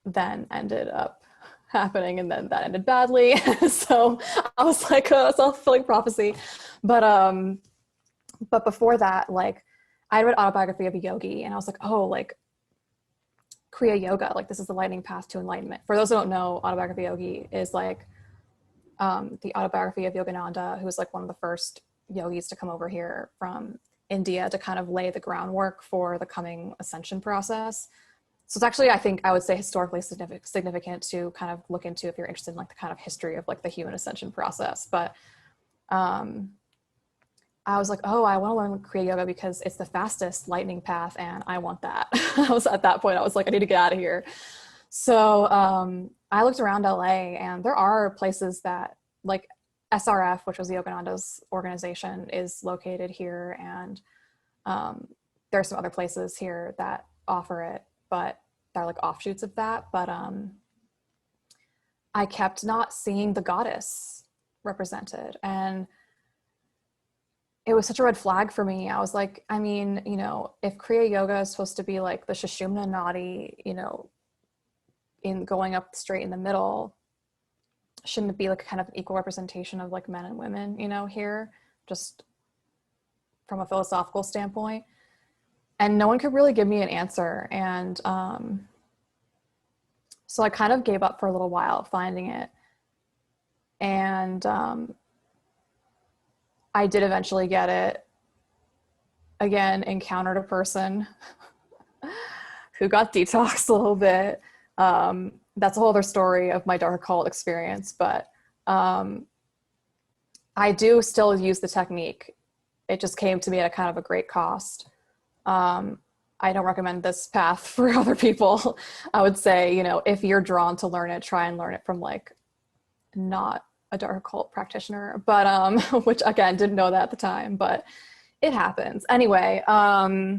[SPEAKER 2] then ended up happening, and then that ended badly. So I was like a self-fulfilling prophecy. But but before that, like I read Autobiography of a Yogi and I was like, oh, like Kriya Yoga, like this is the lightning path to enlightenment. For those who don't know, Autobiography of a Yogi is like the autobiography of Yogananda, who was like one of the first yogis to come over here from India to kind of lay the groundwork for the coming ascension process. So it's actually, I think I would say historically significant to kind of look into if you're interested in like the kind of history of like the human ascension process. But um, I was like, oh, I want to learn Kriya Yoga because it's the fastest lightning path and I want that. I was at that point, I was like, I need to get out of here. So I looked around LA and there are places that like SRF, which was the Yogananda's organization, is located here. And there are some other places here that offer it, but they're like offshoots of that. But I kept not seeing the goddess represented. And it was such a red flag for me. I was like, I mean, you know, if Kriya Yoga is supposed to be like the Sushumna Nadi, you know, in going up straight in the middle, shouldn't it be like kind of equal representation of like men and women, you know, here, just from a philosophical standpoint? And no one could really give me an answer. And so I kind of gave up for a little while finding it. And I did eventually get it. Again, encountered a person who got detoxed a little bit. That's a whole other story of my dark occult experience, but I do still use the technique. It just came to me at a kind of a great cost. I don't recommend this path for other people. I would say, you know, if you're drawn to learn it, try and learn it from like not a dark occult practitioner, but which again, didn't know that at the time, but it happens. Anyway, I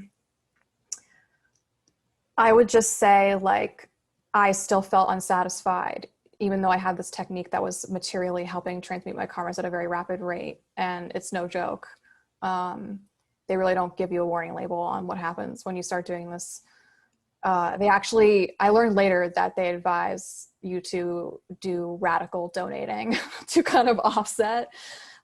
[SPEAKER 2] would just say like, I still felt unsatisfied, even though I had this technique that was materially helping transmute my karmas at a very rapid rate. And it's no joke. They really don't give you a warning label on what happens when you start doing this. I learned later that they advise you to do radical donating to kind of offset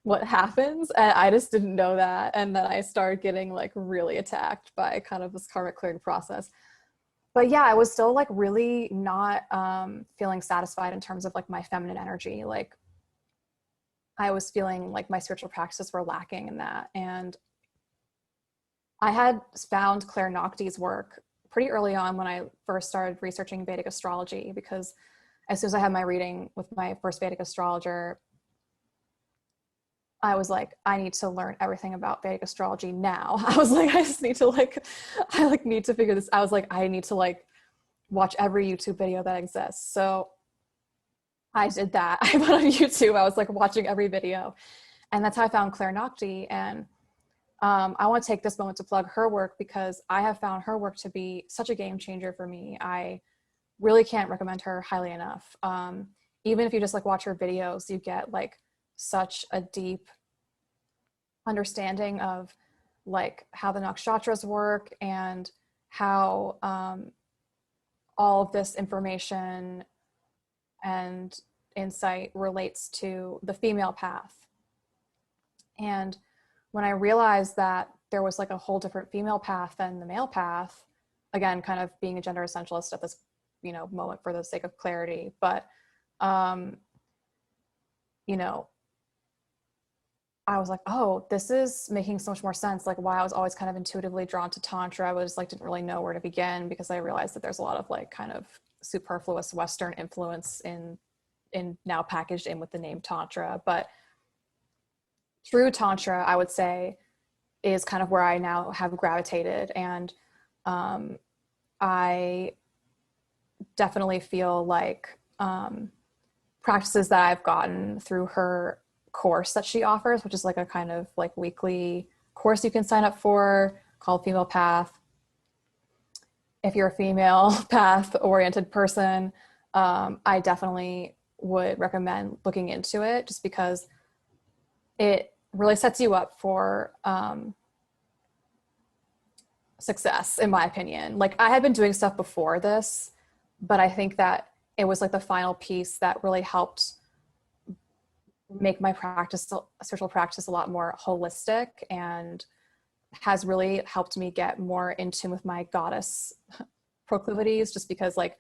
[SPEAKER 2] what happens. And I just didn't know that. And then I started getting like really attacked by kind of this karmic clearing process. But yeah, I was still like really not feeling satisfied in terms of like my feminine energy. Like I was feeling like my spiritual practices were lacking in that. And I had found Claire Nocte's work pretty early on when I first started researching Vedic astrology, because as soon as I had my reading with my first Vedic astrologer, I was like, I need to learn everything about Vedic astrology now. I was like, I just need to like, I like need to figure this. I was like, I need to like watch every YouTube video that exists. So I did that. I went on YouTube. I was like watching every video. And that's how I found Claire Nocte. And I want to take this moment to plug her work because I have found her work to be such a game changer for me. I really can't recommend her highly enough. Even if you just like watch her videos, you get like such a deep understanding of like how the nakshatras work and how all of this information and insight relates to the female path. And when I realized that there was like a whole different female path than the male path, again, kind of being a gender essentialist at this, you know, moment for the sake of clarity, but, you know, I was like, oh, this is making so much more sense. Like why I was always kind of intuitively drawn to Tantra. I was like, didn't really know where to begin because I realized that there's a lot of like kind of superfluous Western influence in now packaged in with the name Tantra. But true Tantra, I would say, is kind of where I now have gravitated. And I definitely feel like practices that I've gotten through her course that she offers, which is like a kind of like weekly course you can sign up for called Female Path. if you're a female path oriented person, I definitely would recommend looking into it, just because it really sets you up for success, in my opinion. Like, I had been doing stuff before this, but I think that it was like the final piece that really helped make my practice, spiritual practice, a lot more holistic, and has really helped me get more in tune with my goddess proclivities. Just because, like,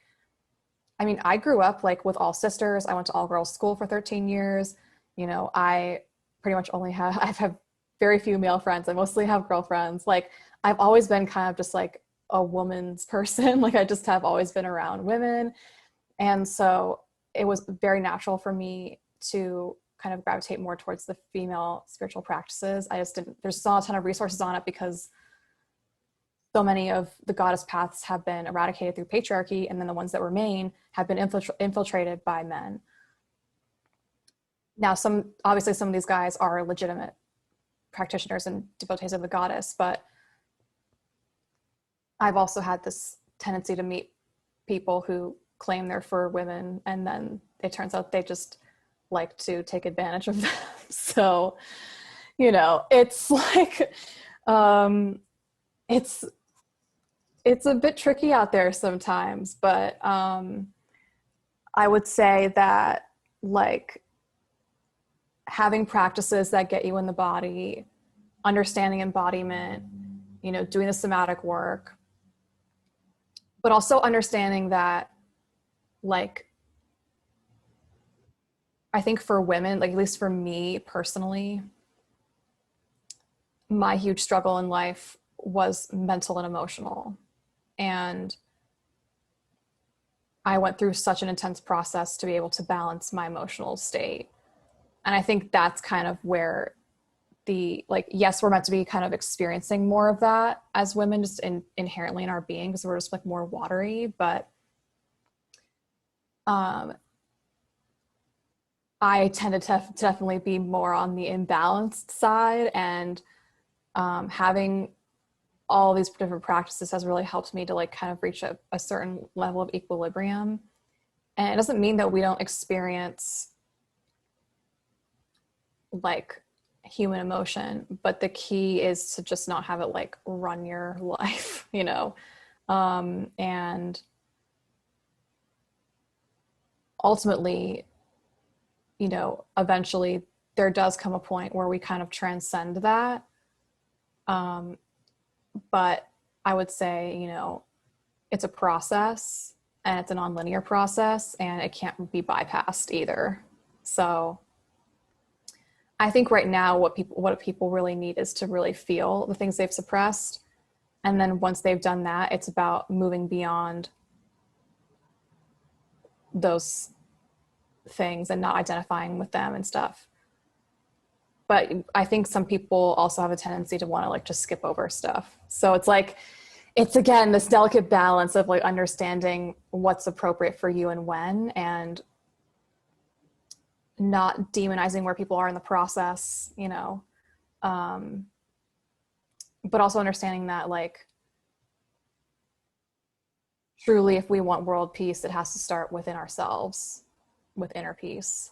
[SPEAKER 2] I mean, I grew up like with all sisters. I went to all girls school for 13 years. You know, I pretty much only have, I've had very few male friends. I mostly have girlfriends. Like, I've always been kind of just like a woman's person. Like, I just have always been around women. And so it was very natural for me to kind of gravitate more towards the female spiritual practices. I just didn't, there's not a ton of resources on it, because so many of the goddess paths have been eradicated through patriarchy, and then the ones that remain have been infiltrated by men. Now, obviously some of these guys are legitimate practitioners and devotees of the goddess, but I've also had this tendency to meet people who claim they're for women, and then it turns out they just like to take advantage of them. So, you know, it's like, it's a bit tricky out there sometimes, but I would say that, like, having practices that get you in the body, understanding embodiment, you know, doing the somatic work, but also understanding that, like, I think for women, like, at least for me personally, my huge struggle in life was mental and emotional. And I went through such an intense process to be able to balance my emotional state. And I think that's kind of where like, yes, we're meant to be kind of experiencing more of that as women, just inherently in our being, because we're just like more watery. But I tended to definitely be more on the imbalanced side, and having all these different practices has really helped me to, like, kind of reach a certain level of equilibrium. And it doesn't mean that we don't experience, like, human emotion, but the key is to just not have it, like, run your life, you know? And ultimately, you know, eventually there does come a point where we kind of transcend that. But I would say, you know, it's a process, and it's a nonlinear process, and it can't be bypassed either. So I think right now what people really need is to really feel the things they've suppressed. And then once they've done that, it's about moving beyond those things and not identifying with them and stuff. But I think some people also have a tendency to want to, like, just skip over stuff. So it's like, it's, again, this delicate balance of, like, understanding what's appropriate for you and when, and not demonizing where people are in the process, you know, but also understanding that, like, truly, if we want world peace, it has to start within ourselves, with inner peace.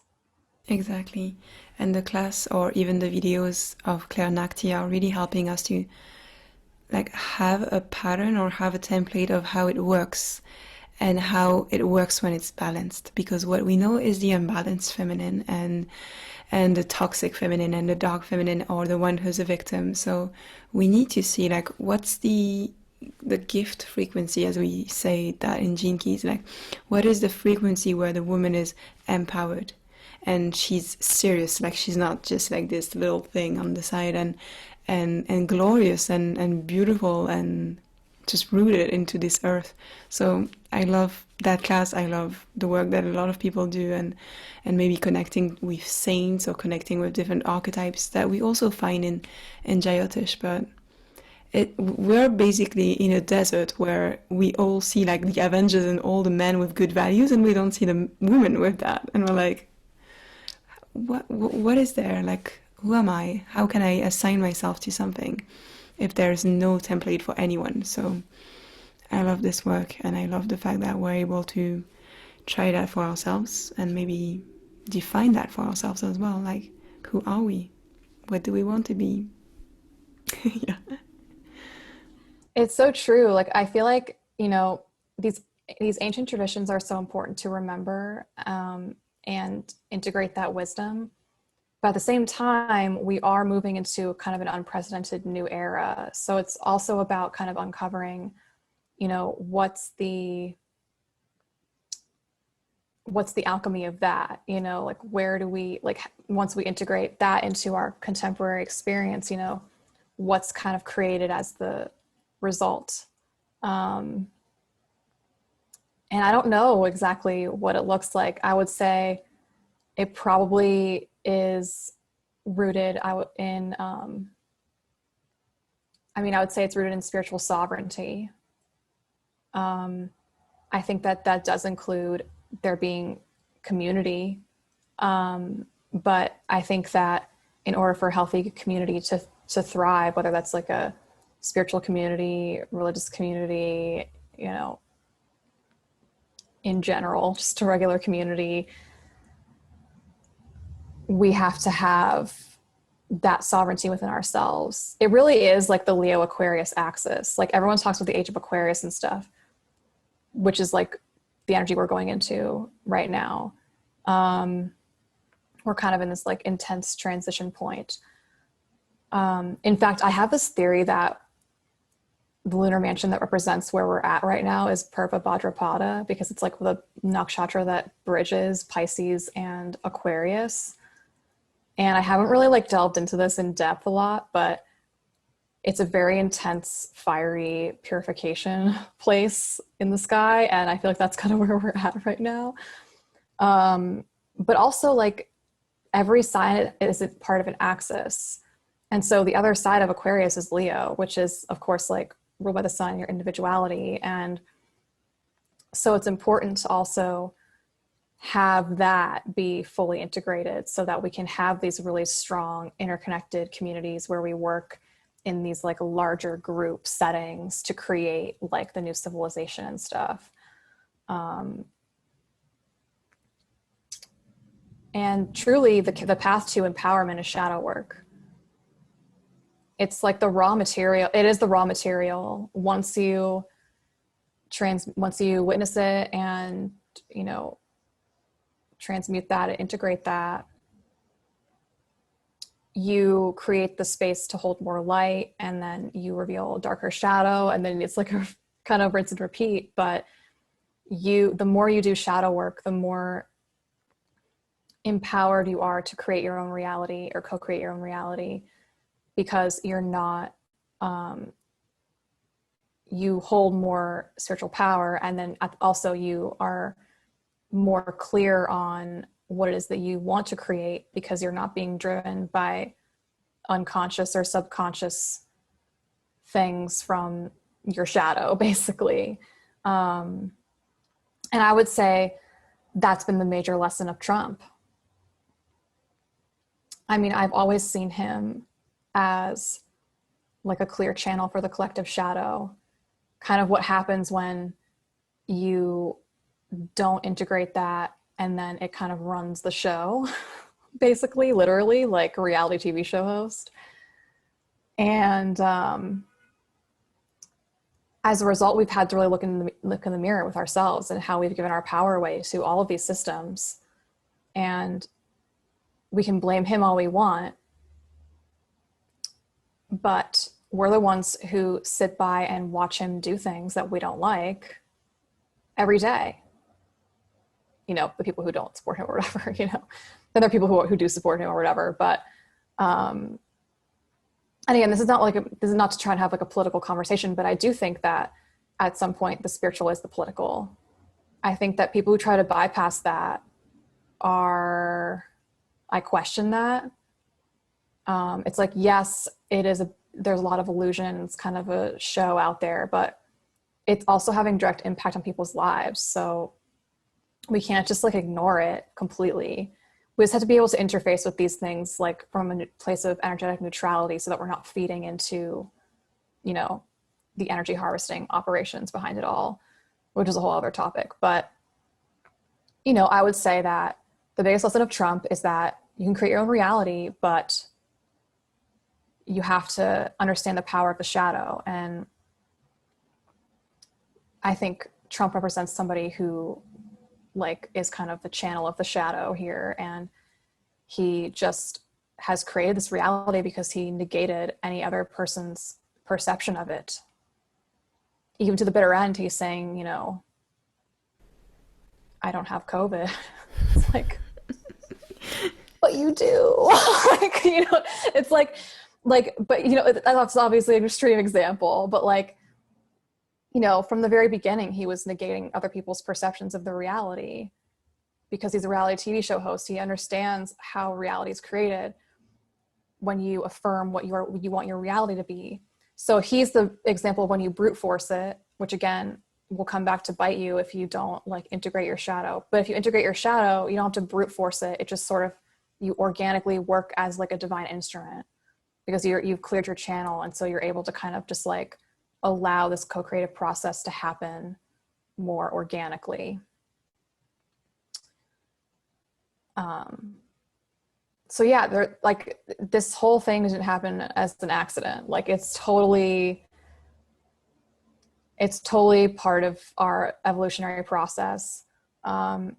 [SPEAKER 1] Exactly. And the class or even the videos of Claire Nakti are really helping us to, like, have a pattern or have a template of how it works and how it works when it's balanced. Because what we know is the unbalanced feminine and the toxic feminine and the dark feminine, or the one who's a victim. So we need to see, like, what's the gift frequency, as we say that in Gene Keys, like, what is the frequency where the woman is empowered and she's serious, like, she's not just like this little thing on the side, and glorious and beautiful and just rooted into this earth. So I love that class. I love the work that a lot of people do, and maybe connecting with saints or connecting with different archetypes that we also find in Jyotish. But we're basically in a desert where we all see, like, the Avengers and all the men with good values, and we don't see the women with that. And we're like, what is there? Like, who am I? How can I assign myself to something if there's no template for anyone? So I love this work, and I love the fact that we're able to try that for ourselves and maybe define that for ourselves as well. Like, who are we? What do we want to be? Yeah.
[SPEAKER 2] It's so true. Like I feel like, you know, these ancient traditions are so important to remember, and integrate that wisdom. But at the same time, we are moving into kind of an unprecedented new era. So it's also about kind of uncovering, you know, what's the alchemy of that, you know, like where do we, like once we integrate that into our contemporary experience, you know, what's kind of created as the result. um, and I don't know exactly what it looks like. I would say it probably is rooted in I mean, I would say it's rooted in spiritual sovereignty. um, I think that that does include there being community. But I think that in order for a healthy community to thrive, whether that's like a spiritual community, religious community, you know, in general, just a regular community, we have to have that sovereignty within ourselves. It really is like the Leo Aquarius axis. Like everyone talks about the age of Aquarius and stuff, which is like the energy we're going into right now. We're kind of in this like intense transition point. In fact, I have this theory that the lunar mansion that represents where we're at right now is Purva Bhadrapada, because it's like the nakshatra that bridges Pisces and Aquarius. And I haven't really like delved into this in depth a lot, but it's a very intense, fiery purification place in the sky. And I feel like that's kind of where we're at right now. But also like every sign is a part of an axis. And so the other side of Aquarius is Leo, which is of course like ruled by the sun, your individuality. And so it's important to also have that be fully integrated so that we can have these really strong interconnected communities where we work in these like larger group settings to create like the new civilization and stuff. And truly the path to empowerment is shadow work. It's like the raw material. It is the raw material. Once you witness it and, you know, transmute that, integrate that, you create the space to hold more light, and then you reveal darker shadow, and then it's like a kind of rinse and repeat. But the more you do shadow work, the more empowered you are to create your own reality or co-create your own reality, because you're not, you hold more spiritual power, and then also you are more clear on what it is that you want to create, because you're not being driven by unconscious or subconscious things from your shadow, basically. And I would say that's been the major lesson of Trump. I mean, I've always seen him as like a clear channel for the collective shadow. Kind of what happens when you don't integrate that, and then it kind of runs the show, basically, literally, like a reality TV show host. And as a result, we've had to really look in the mirror with ourselves and how we've given our power away to all of these systems. And we can blame him all we want, but we're the ones who sit by and watch him do things that we don't like every day. You know, the people who don't support him or whatever, you know, then there are people who do support him or whatever. But, and again, this is not to try and have like a political conversation, but I do think that at some point the spiritual is the political. I think that people who try to bypass that I question that. It's like, yes, there's a lot of illusion. It's kind of a show out there, but it's also having direct impact on people's lives. So we can't just like ignore it completely. We just have to be able to interface with these things like from a place of energetic neutrality, so that we're not feeding into, you know, the energy harvesting operations behind it all, which is a whole other topic. But, you know, I would say that the biggest lesson of Trump is that you can create your own reality, but you have to understand the power of the shadow. And I think Trump represents somebody who like is kind of the channel of the shadow here. And he just has created this reality because he negated any other person's perception of it. Even to the bitter end, he's saying, you know, I don't have COVID. It's like, but you do. Like, you know, it's like, but you know, that's obviously an extreme example, but like, you know, from the very beginning, he was negating other people's perceptions of the reality because he's a reality TV show host. He understands how reality is created when you affirm what you want your reality to be. So he's the example of when you brute force it, which again, will come back to bite you if you don't like integrate your shadow. But if you integrate your shadow, you don't have to brute force it. It just sort of, you organically work as like a divine instrument because you've cleared your channel. And so you're able to kind of just like allow this co-creative process to happen more organically. So yeah, there, like this whole thing didn't happen as an accident. Like it's totally part of our evolutionary process. Now,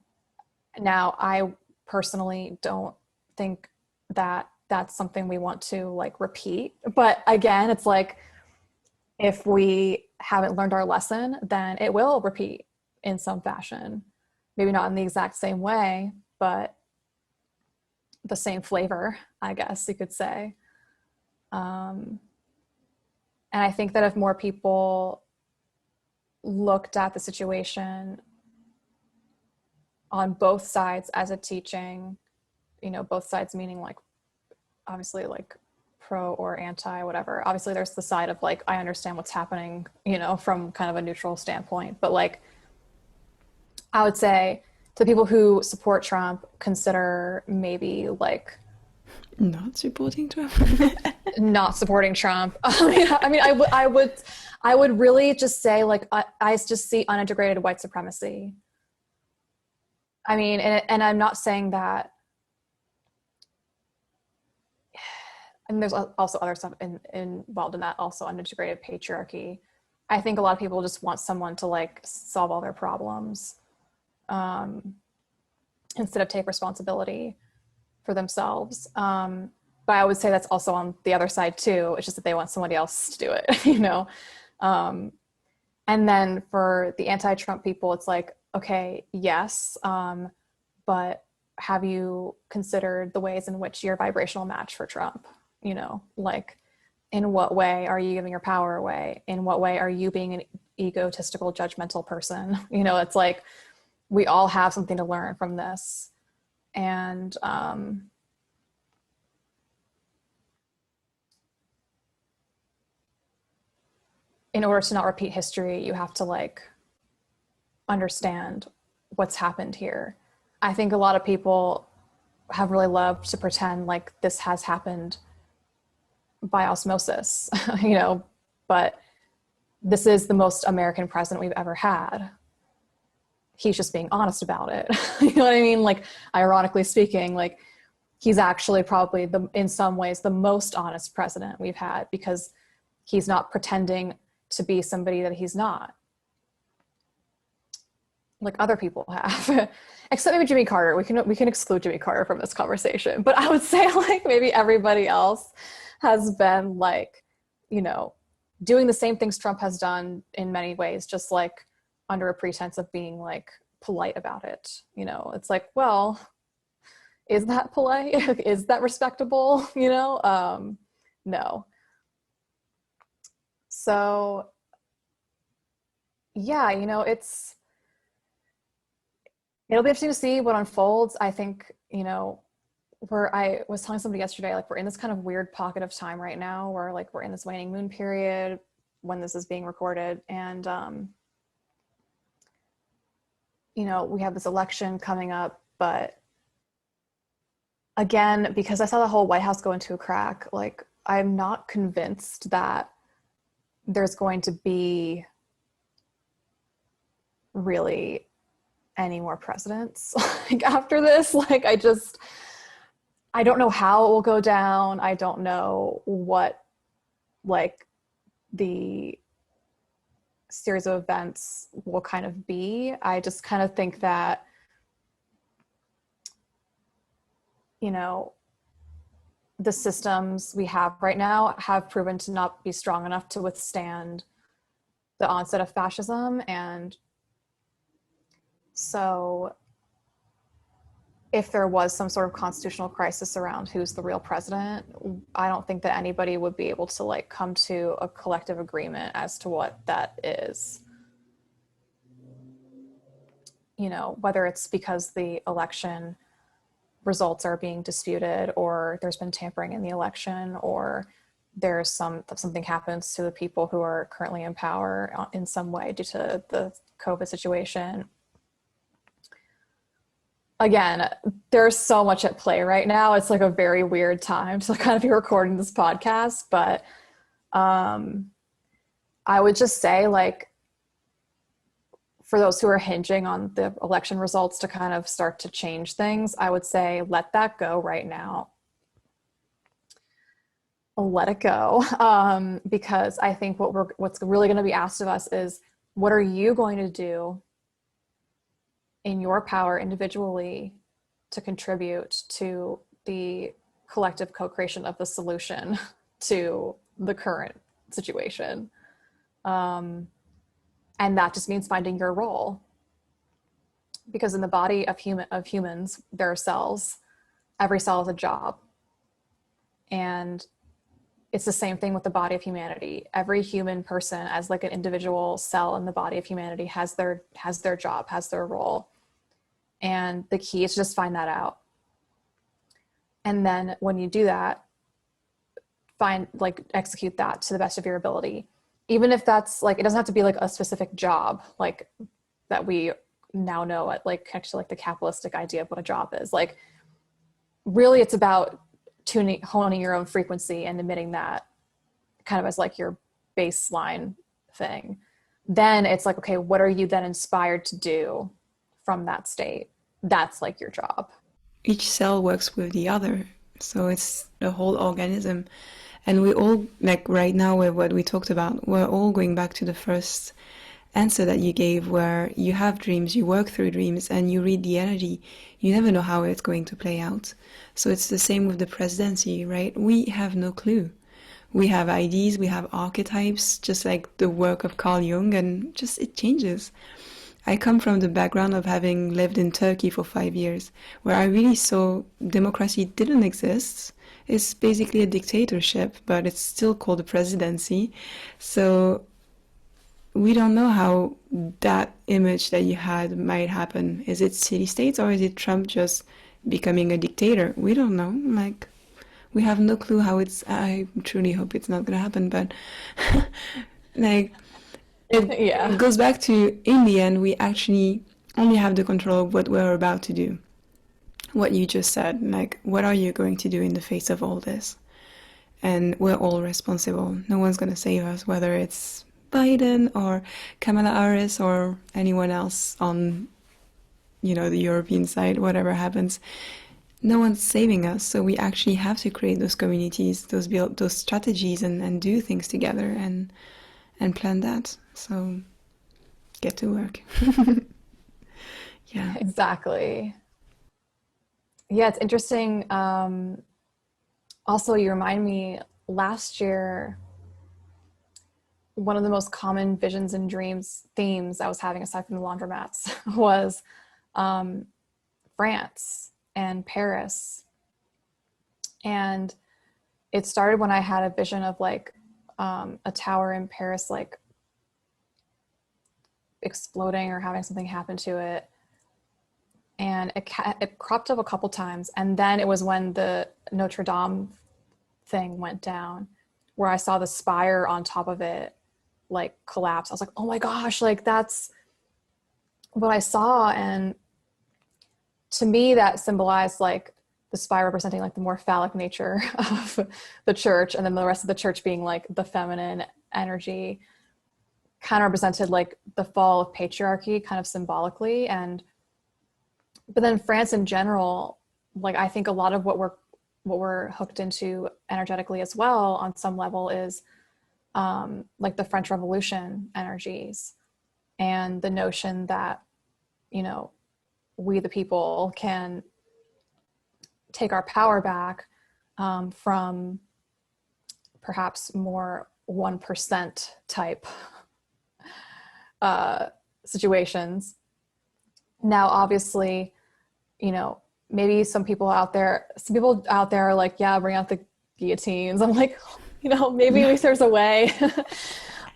[SPEAKER 2] I personally don't think that that's something we want to like repeat. But again, it's like, if we haven't learned our lesson, then it will repeat in some fashion. Maybe not in the exact same way, but the same flavor, I guess you could say. And I think that if more people looked at the situation on both sides as a teaching, you know, both sides meaning like, obviously like pro or anti, whatever. Obviously there's the side of like, I understand what's happening, you know, from kind of a neutral standpoint, but like, I would say to people who support Trump, consider maybe like
[SPEAKER 1] Not supporting Trump.
[SPEAKER 2] not supporting Trump. I would really just say like, I just see unintegrated white supremacy. I mean, and I'm not saying that, and there's also other stuff involved in that, also unintegrated patriarchy. I think a lot of people just want someone to like solve all their problems instead of take responsibility for themselves. But I would say that's also on the other side too. It's just that they want somebody else to do it, you know? And then for the anti-Trump people, it's like, okay, yes, but have you considered the ways in which you're a vibrational match for Trump? You know, like in what way are you giving your power away? In what way are you being an egotistical, judgmental person? You know, it's like, we all have something to learn from this. And in order to not repeat history, you have to like understand what's happened here. I think a lot of people have really loved to pretend like this has happened by osmosis, you know, but this is the most American president we've ever had. He's just being honest about it. You know what I mean? Like, ironically speaking, like he's actually probably in some ways the most honest president we've had because he's not pretending to be somebody that he's not, like other people have. Except maybe Jimmy Carter. We can exclude Jimmy Carter from this conversation, but I would say like maybe everybody else has been like, you know, doing the same things Trump has done in many ways, just like under a pretense of being like polite about it. You know, it's like, well, is that polite? Is that respectable? You know, no. So yeah, you know, it'll be interesting to see what unfolds. I think, you know, I was telling somebody yesterday, like we're in this kind of weird pocket of time right now where like we're in this waning moon period when this is being recorded. And, you know, we have this election coming up, but again, because I saw the whole White House go into a crack, like I'm not convinced that there's going to be really any more presidents like after this. Like, I don't know how it will go down. I don't know what like the series of events will kind of be. I just kind of think that, you know, the systems we have right now have proven to not be strong enough to withstand the onset of fascism. And so if there was some sort of constitutional crisis around who's the real president, I don't think that anybody would be able to like come to a collective agreement as to what that is. You know, whether it's because the election results are being disputed, or there's been tampering in the election, or there's something happens to the people who are currently in power in some way due to the COVID situation. Again, there's so much at play right now. It's like a very weird time to kind of be recording this podcast, but I would just say, like, for those who are hinging on the election results to kind of start to change things, I would say let that go right now. Let it go, because I think what's really going to be asked of us is, what are you going to do in your power individually to contribute to the collective co-creation of the solution to the current situation? And that just means finding your role, because in the body of humans, there are cells. Every cell is a job, and it's the same thing with the body of humanity. Every human person, as like an individual cell in the body of humanity, has their job, has their role. And the key is to just find that out. And then when you do that, execute that to the best of your ability. Even if that's like, it doesn't have to be like a specific job, like that we now know at like actually like the capitalistic idea of what a job is. Like, really it's about honing your own frequency and emitting that kind of as like your baseline thing. Then it's like, okay, what are you then inspired to do from that state? That's like your job.
[SPEAKER 1] Each cell works with the other, so it's the whole organism. And we all, like right now with what we talked about, we're all going back to the first answer that you gave, where you have dreams, you work through dreams, and you read the energy. You never know how it's going to play out. So it's the same with the presidency, right? We have no clue. We have ideas, we have archetypes, just like the work of Carl Jung, and just it changes. I come from the background of having lived in Turkey for 5 years, where I really saw democracy didn't exist. It's basically a dictatorship, but it's still called a presidency. So we don't know how that image that you had might happen. Is it city-states, or is it Trump just becoming a dictator? We don't know. Like, we have no clue how I truly hope it's not going to happen, but like, it goes back to, in the end, we actually only have the control of what we're about to do. What you just said, like, what are you going to do in the face of all this? And we're all responsible. No one's going to save us, whether it's Biden or Kamala Harris or anyone else on, the European side, whatever happens. No one's saving us. So we actually have to create those communities, build those strategies, and do things together and plan that. So get to work. Yeah.
[SPEAKER 2] Exactly. Yeah, it's interesting. Also, you remind me, last year, one of the most common visions and dreams themes I was having, aside from the laundromats, was France and Paris. And it started when I had a vision of like a tower in Paris, like exploding or having something happen to it. And it cropped up a couple times. And then it was when the Notre Dame thing went down, where I saw the spire on top of it like collapse. I was like, oh my gosh, like that's what I saw. And to me, that symbolized like the spire representing like the more phallic nature of the church, and then the rest of the church being like the feminine energy kind of represented like the fall of patriarchy kind of symbolically. And but then France in general, like I think a lot of what we're hooked into energetically as well on some level is like the French Revolution energies and the notion that, you know, we the people can take our power back from perhaps more 1% type situations. Now, obviously, you know, maybe some people out there are like, yeah, bring out the guillotines. I'm like, you know, maybe there's a way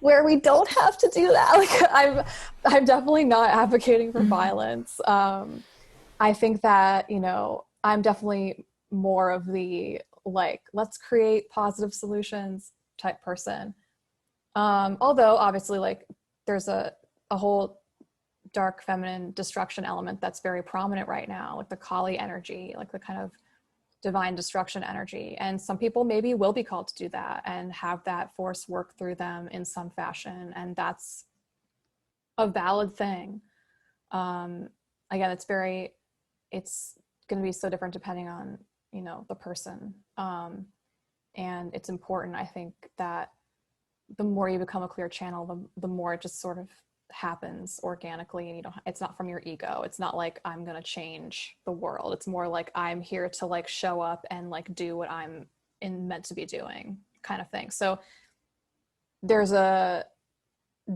[SPEAKER 2] where we don't have to do that. Like, I'm definitely not advocating for violence. I think that, you know, I'm definitely more of the, like, let's create positive solutions type person. Although obviously, like, there's a whole dark feminine destruction element that's very prominent right now, like the Kali energy, like the kind of divine destruction energy. And some people maybe will be called to do that and have that force work through them in some fashion. And that's a valid thing. Again, it's going to be so different depending on, you know, the person. And it's important, I think, that the more you become a clear channel, the more it just sort of happens organically, and you don't, it's not from your ego. It's not like I'm going to change the world. It's more like I'm here to like show up and like do what I'm meant to be doing kind of thing. So there's a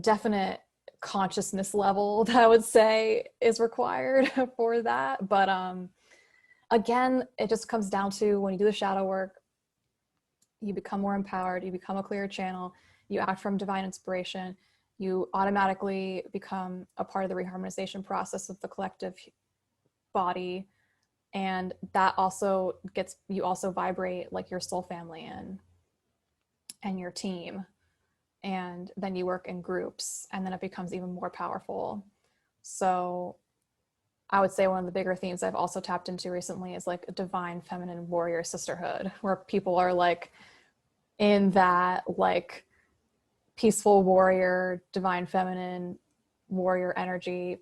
[SPEAKER 2] definite consciousness level that I would say is required for that. But again, it just comes down to when you do the shadow work, you become more empowered, you become a clear channel, you act from divine inspiration, you automatically become a part of the reharmonization process of the collective body. And that also you also vibrate like your soul family and your team. And then you work in groups, and then it becomes even more powerful. So I would say one of the bigger themes I've also tapped into recently is like a divine feminine warrior sisterhood, where people are like in that like peaceful warrior, divine feminine warrior energy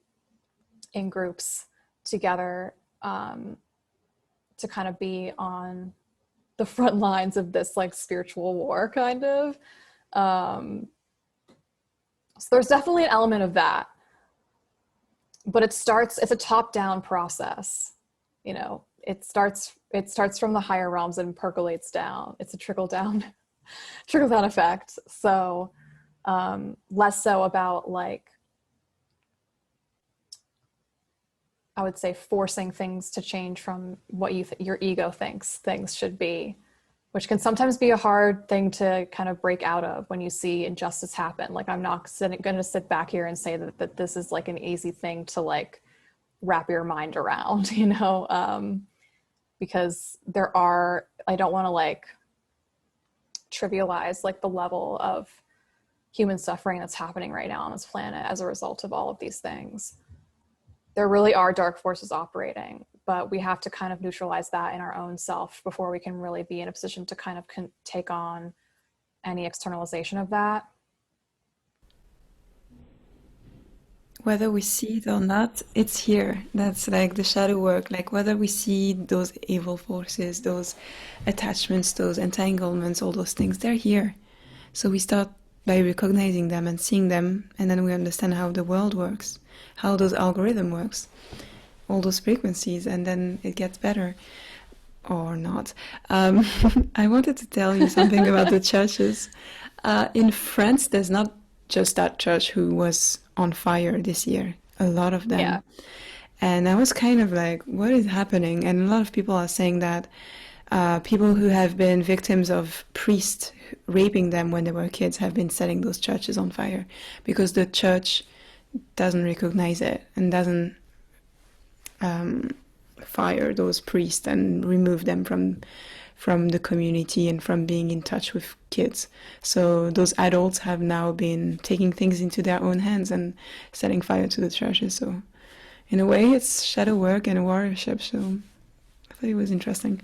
[SPEAKER 2] in groups together, to kind of be on the front lines of this like spiritual war kind of. So there's definitely an element of that, but it's a top-down process. You know, it starts from the higher realms and percolates down. It's a trickle down effect. So less so about like, I would say, forcing things to change from what your ego thinks things should be, which can sometimes be a hard thing to kind of break out of when you see injustice happen. Like, I'm not going to sit back here and say that this is like an easy thing to like wrap your mind around, you know, because I don't want to like trivialize like the level of human suffering that's happening right now on this planet as a result of all of these things. There really are dark forces operating, but we have to kind of neutralize that in our own self before we can really be in a position to kind of take on any externalization of that.
[SPEAKER 1] Whether we see it or not, it's here. That's like the shadow work. Like whether we see those evil forces, those attachments, those entanglements, all those things, they're here. So we start by recognizing them and seeing them, and then we understand how the world works, how those algorithm works, all those frequencies, and then it gets better. Or not. I wanted to tell you something about the churches. In France, there's not just that church who was on fire this year, a lot of them.
[SPEAKER 2] Yeah.
[SPEAKER 1] And I was kind of like, what is happening? And a lot of people are saying that people who have been victims of priests raping them when they were kids have been setting those churches on fire because the church doesn't recognize it and doesn't fire those priests and remove them from the community and from being in touch with kids. So those adults have now been taking things into their own hands and setting fire to the churches. So in a way, it's shadow work and warriorship. So I thought it was interesting.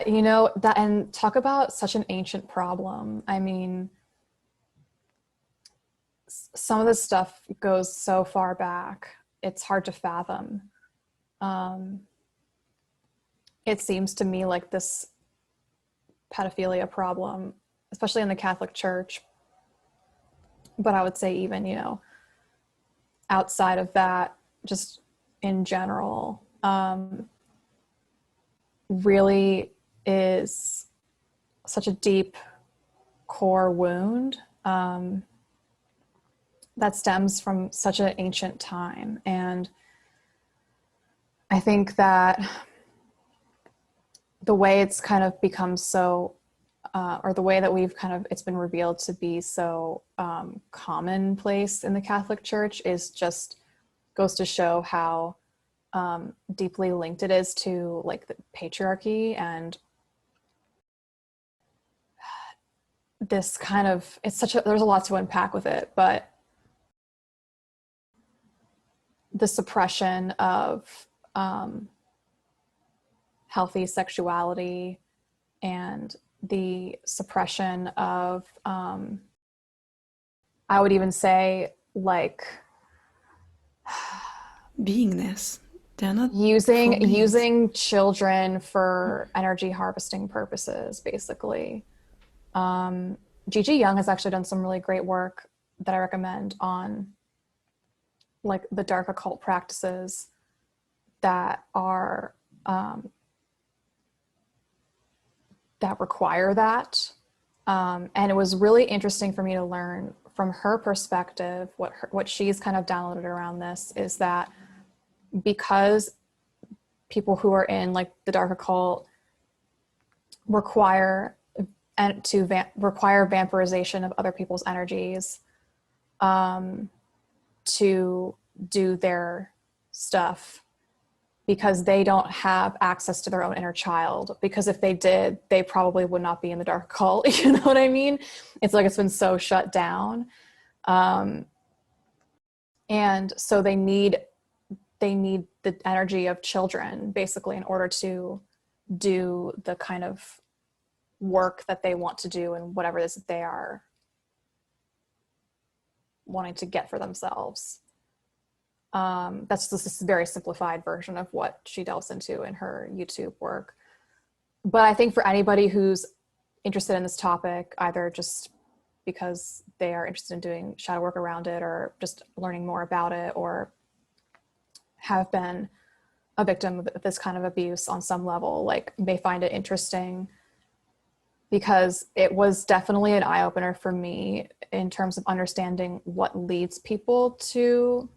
[SPEAKER 2] You know, that, and talk about such an ancient problem. I mean, some of this stuff goes so far back, it's hard to fathom. It seems to me like this pedophilia problem, especially in the Catholic Church, but I would say even, you know, outside of that, just in general, really is such a deep core wound that stems from such an ancient time. And I think that the way it's kind of become so, or the way that we've kind of, it's been revealed to be so commonplace in the Catholic Church is just goes to show how deeply linked it is to like the patriarchy. And this kind of, it's such a, there's a lot to unpack with it, but the suppression of healthy sexuality and the suppression of, I would even say, like
[SPEAKER 1] beingness. They're not full beings.
[SPEAKER 2] using children for energy harvesting purposes, basically. Gigi Young has actually done some really great work that I recommend on like the dark occult practices that are that require that. And it was really interesting for me to learn from her perspective, what she's kind of downloaded around this is that because people who are in like the dark occult require vampirization of other people's energies to do their stuff, because they don't have access to their own inner child. Because if they did, they probably would not be in the dark occult. You know what I mean? It's like it's been so shut down. And so they need the energy of children, basically, in order to do the kind of work that they want to do and whatever it is that they are wanting to get for themselves. That's just this very simplified version of what she delves into in her YouTube work. But I think for anybody who's interested in this topic, either just because they are interested in doing shadow work around it or just learning more about it, or have been a victim of this kind of abuse on some level, like may find it interesting, because it was definitely an eye-opener for me in terms of understanding what leads people to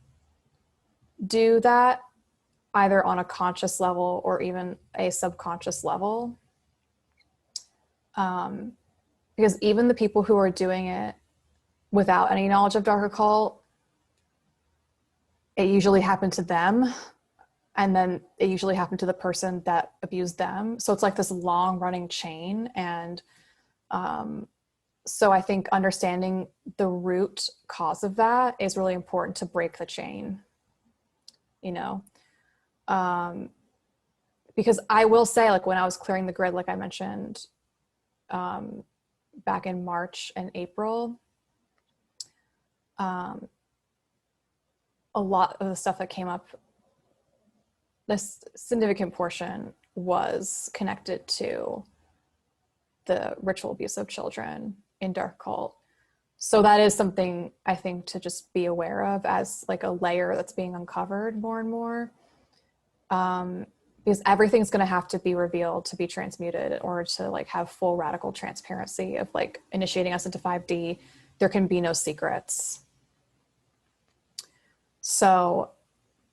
[SPEAKER 2] do that, either on a conscious level or even a subconscious level. Because even the people who are doing it without any knowledge of dark occult, it usually happened to them, and then it usually happened to the person that abused them. So it's like this long running chain. And so I think understanding the root cause of that is really important to break the chain, you know? Because I will say, like when I was clearing the grid, like I mentioned, back in March and April, a lot of the stuff that came up, this significant portion was connected to the ritual abuse of children in dark occult. So that is something I think to just be aware of as like a layer that's being uncovered more and more. Because everything's going to have to be revealed to be transmuted in order to like have full radical transparency of like initiating us into 5D. There can be no secrets. So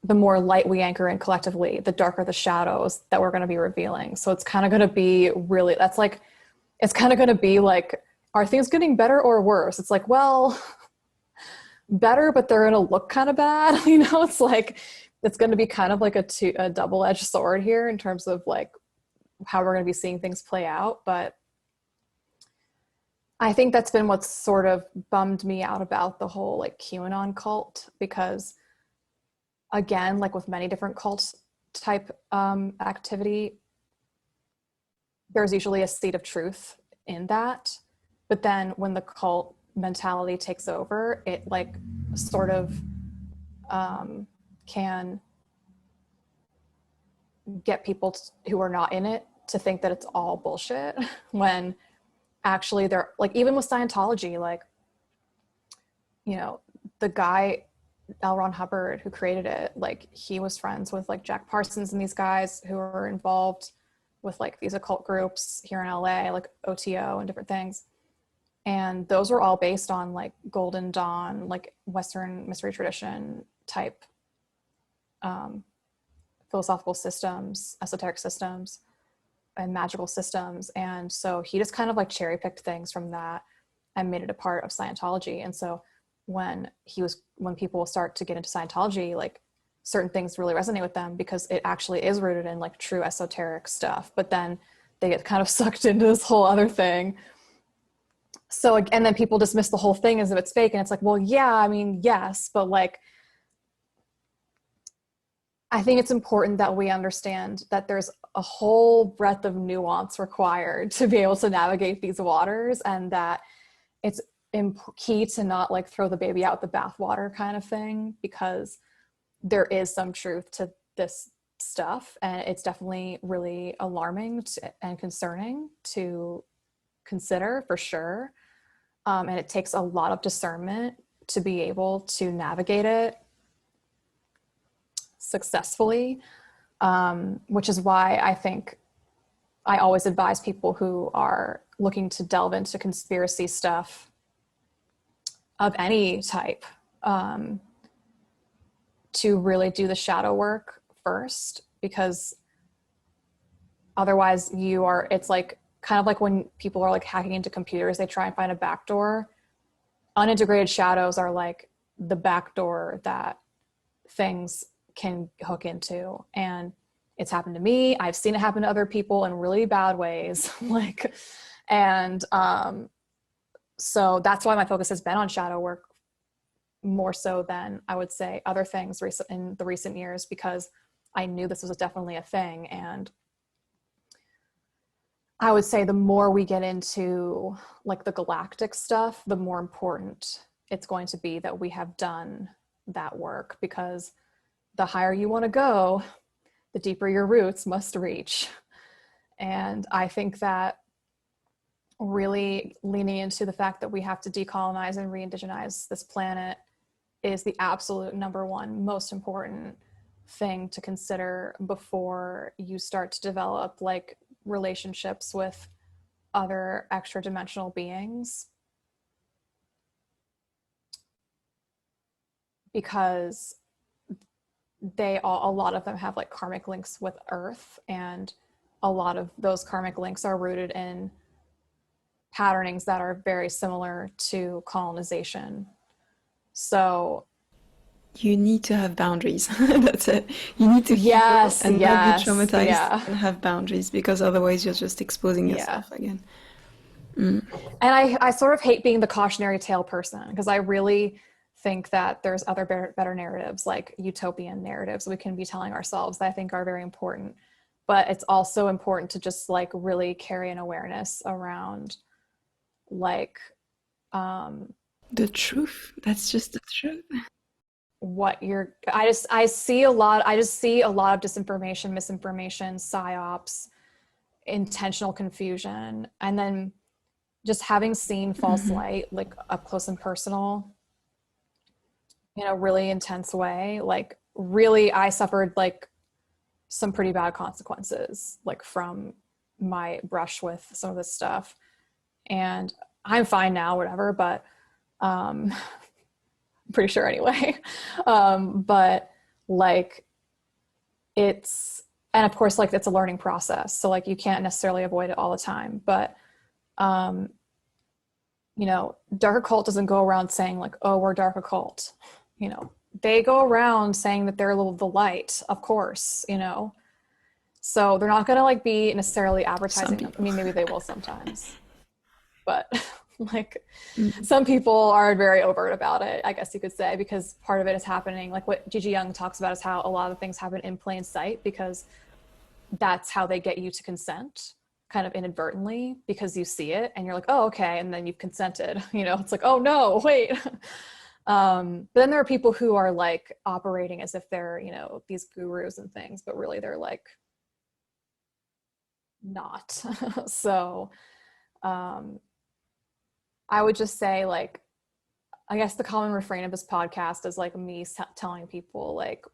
[SPEAKER 2] the more light we anchor in collectively, the darker the shadows that we're going to be revealing. So it's kind of going to be really, that's like, it's kind of going to be like, are things getting better or worse? It's like, well, better, but they're going to look kind of bad. You know, it's like, it's going to be kind of like a double-edged sword here in terms of like how we're going to be seeing things play out. But I think that's been what's sort of bummed me out about the whole like QAnon cult, because again, like with many different cult type activity, there's usually a seed of truth in that. But then when the cult mentality takes over, it like sort of can get people who are not in it to think that it's all bullshit when actually they're like, even with Scientology, like, you know, the guy L. Ron Hubbard who created it, like he was friends with like Jack Parsons and these guys who were involved with like these occult groups here in LA, like OTO and different things. And those were all based on like Golden Dawn, like Western mystery tradition type philosophical systems, esoteric systems, and magical systems. And so he just kind of like cherry picked things from that and made it a part of Scientology. And so when people start to get into Scientology, like certain things really resonate with them because it actually is rooted in like true esoteric stuff, but then they get kind of sucked into this whole other thing. So, and then people dismiss the whole thing as if it's fake. And it's like, well, yeah, I mean, yes, but like, I think it's important that we understand that there's a whole breadth of nuance required to be able to navigate these waters, and that it's key to not like throw the baby out with the bathwater kind of thing, because there is some truth to this stuff, and it's definitely really alarming and concerning to consider for sure. And it takes a lot of discernment to be able to navigate it successfully, which is why I think I always advise people who are looking to delve into conspiracy stuff of any type to really do the shadow work first, because otherwise it's like kind of like when people are like hacking into computers, they try and find a backdoor. Unintegrated shadows are like the backdoor that things can hook into. And it's happened to me. I've seen it happen to other people in really bad ways. Like, and so that's why my focus has been on shadow work more so than I would say other things in the recent years, because I knew this was definitely a thing. And I would say the more we get into like the galactic stuff, the more important it's going to be that we have done that work, because the higher you want to go, the deeper your roots must reach. And I think that really leaning into the fact that we have to decolonize and re-indigenize this planet is the absolute number one most important thing to consider before you start to develop like relationships with other extra dimensional beings, because a lot of them have like karmic links with Earth, and a lot of those karmic links are rooted in patternings that are very similar to colonization. So
[SPEAKER 1] you need to have boundaries. That's it. You need to heal and not be traumatized
[SPEAKER 2] yeah.
[SPEAKER 1] and have boundaries, because otherwise you're just exposing yourself again.
[SPEAKER 2] And I sort of hate being the cautionary tale person, because I really think that there's other better narratives, like utopian narratives we can be telling ourselves, that I think are very important. But it's also important to just like really carry an awareness around like
[SPEAKER 1] the truth. That's just the truth.
[SPEAKER 2] I see a lot of disinformation, misinformation, psyops, intentional confusion, and then just having seen false light like up close and personal in a really intense way. Like really, I suffered like some pretty bad consequences like from my brush with some of this stuff, and I'm fine now, whatever, but pretty sure anyway. But like and of course, like it's a learning process. So like you can't necessarily avoid it all the time, but you know, dark occult doesn't go around saying like, oh, we're dark occult. You know, they go around saying that they're the light, of course, you know. So they're not going to like be necessarily advertising. I mean, maybe they will sometimes, but like some people are very overt about it, I guess you could say, because part of it is happening. Like what Gigi Young talks about is how a lot of things happen in plain sight, because that's how they get you to consent. kind of inadvertently because you see it and you're like, oh, okay. And then you've consented, it's like, oh no, wait. But then there are people who are like operating as if they're, these gurus and things, but really they're like not. So I would just say, like, I guess the common refrain of this podcast is like me telling people, like,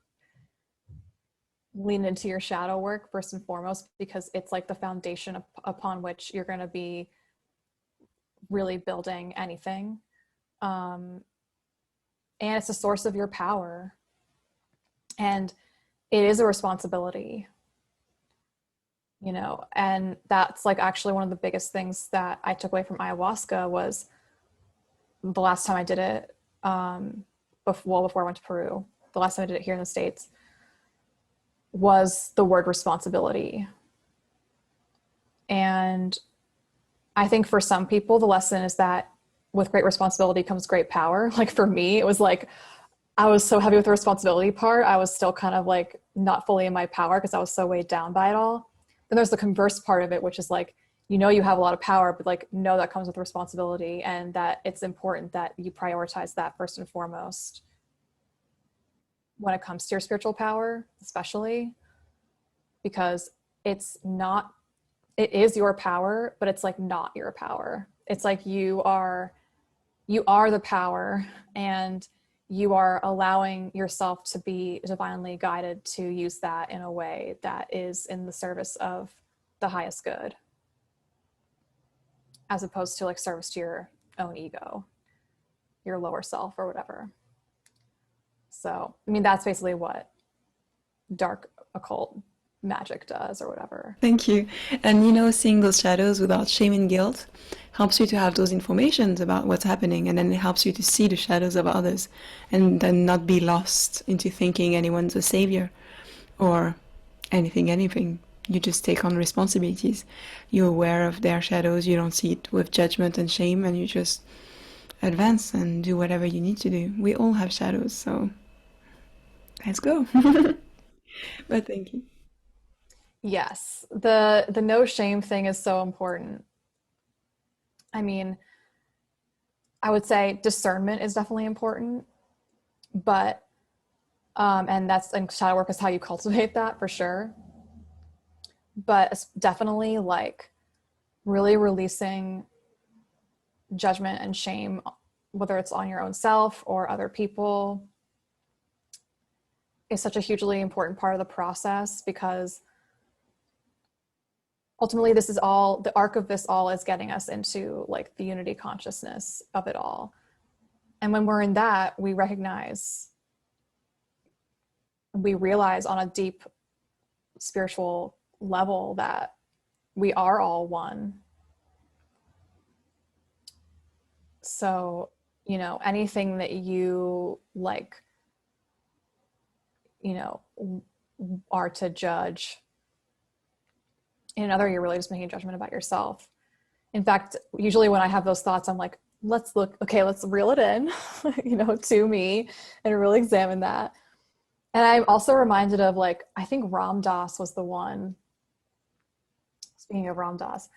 [SPEAKER 2] lean into your shadow work first and foremost, because it's like the foundation upon which you're going to be really building anything. And it's a source of your power. And it is a responsibility, and that's like actually one of the biggest things that I took away from ayahuasca was the last time I did it, before I went to Peru, the last time I did it here in the States, was the word responsibility. And I think for some people, the lesson is that with great responsibility comes great power. Like for me, it was like, I was so heavy with the responsibility part. I was still kind of like not fully in my power because I was so weighed down by it all. Then there's the converse part of it, which is like, you have a lot of power, but like, no, that comes with responsibility, and that it's important that you prioritize that first and foremost when it comes to your spiritual power, especially because it is your power, but it's like not your power. It's like you are the power, and you are allowing yourself to be divinely guided to use that in a way that is in the service of the highest good, as opposed to like service to your own ego, your lower self or whatever. So, I mean, that's basically what dark occult magic does or whatever.
[SPEAKER 1] Thank you. And seeing those shadows without shame and guilt helps you to have those informations about what's happening, and then it helps you to see the shadows of others and then not be lost into thinking anyone's a savior or anything. You just take on responsibilities. You're aware of their shadows, you don't see it with judgment and shame, and you just advance and do whatever you need to do. We all have shadows, so let's go. But thank you.
[SPEAKER 2] Yes, the no shame thing is so important. I mean, I would say discernment is definitely important, but and shadow work is how you cultivate that for sure. But it's definitely like really releasing judgment and shame, whether it's on your own self or other people, is such a hugely important part of the process, because ultimately the arc of this all is getting us into like the unity consciousness of it all. And when we're in that, we realize on a deep spiritual level that we are all one. So, anything that you like, are to judge in another, you're really just making a judgment about yourself. In fact, usually when I have those thoughts, I'm like, let's reel it in, to me, and really examine that. And I'm also reminded of, like, I think Ram Dass was the one, speaking of Ram Dass,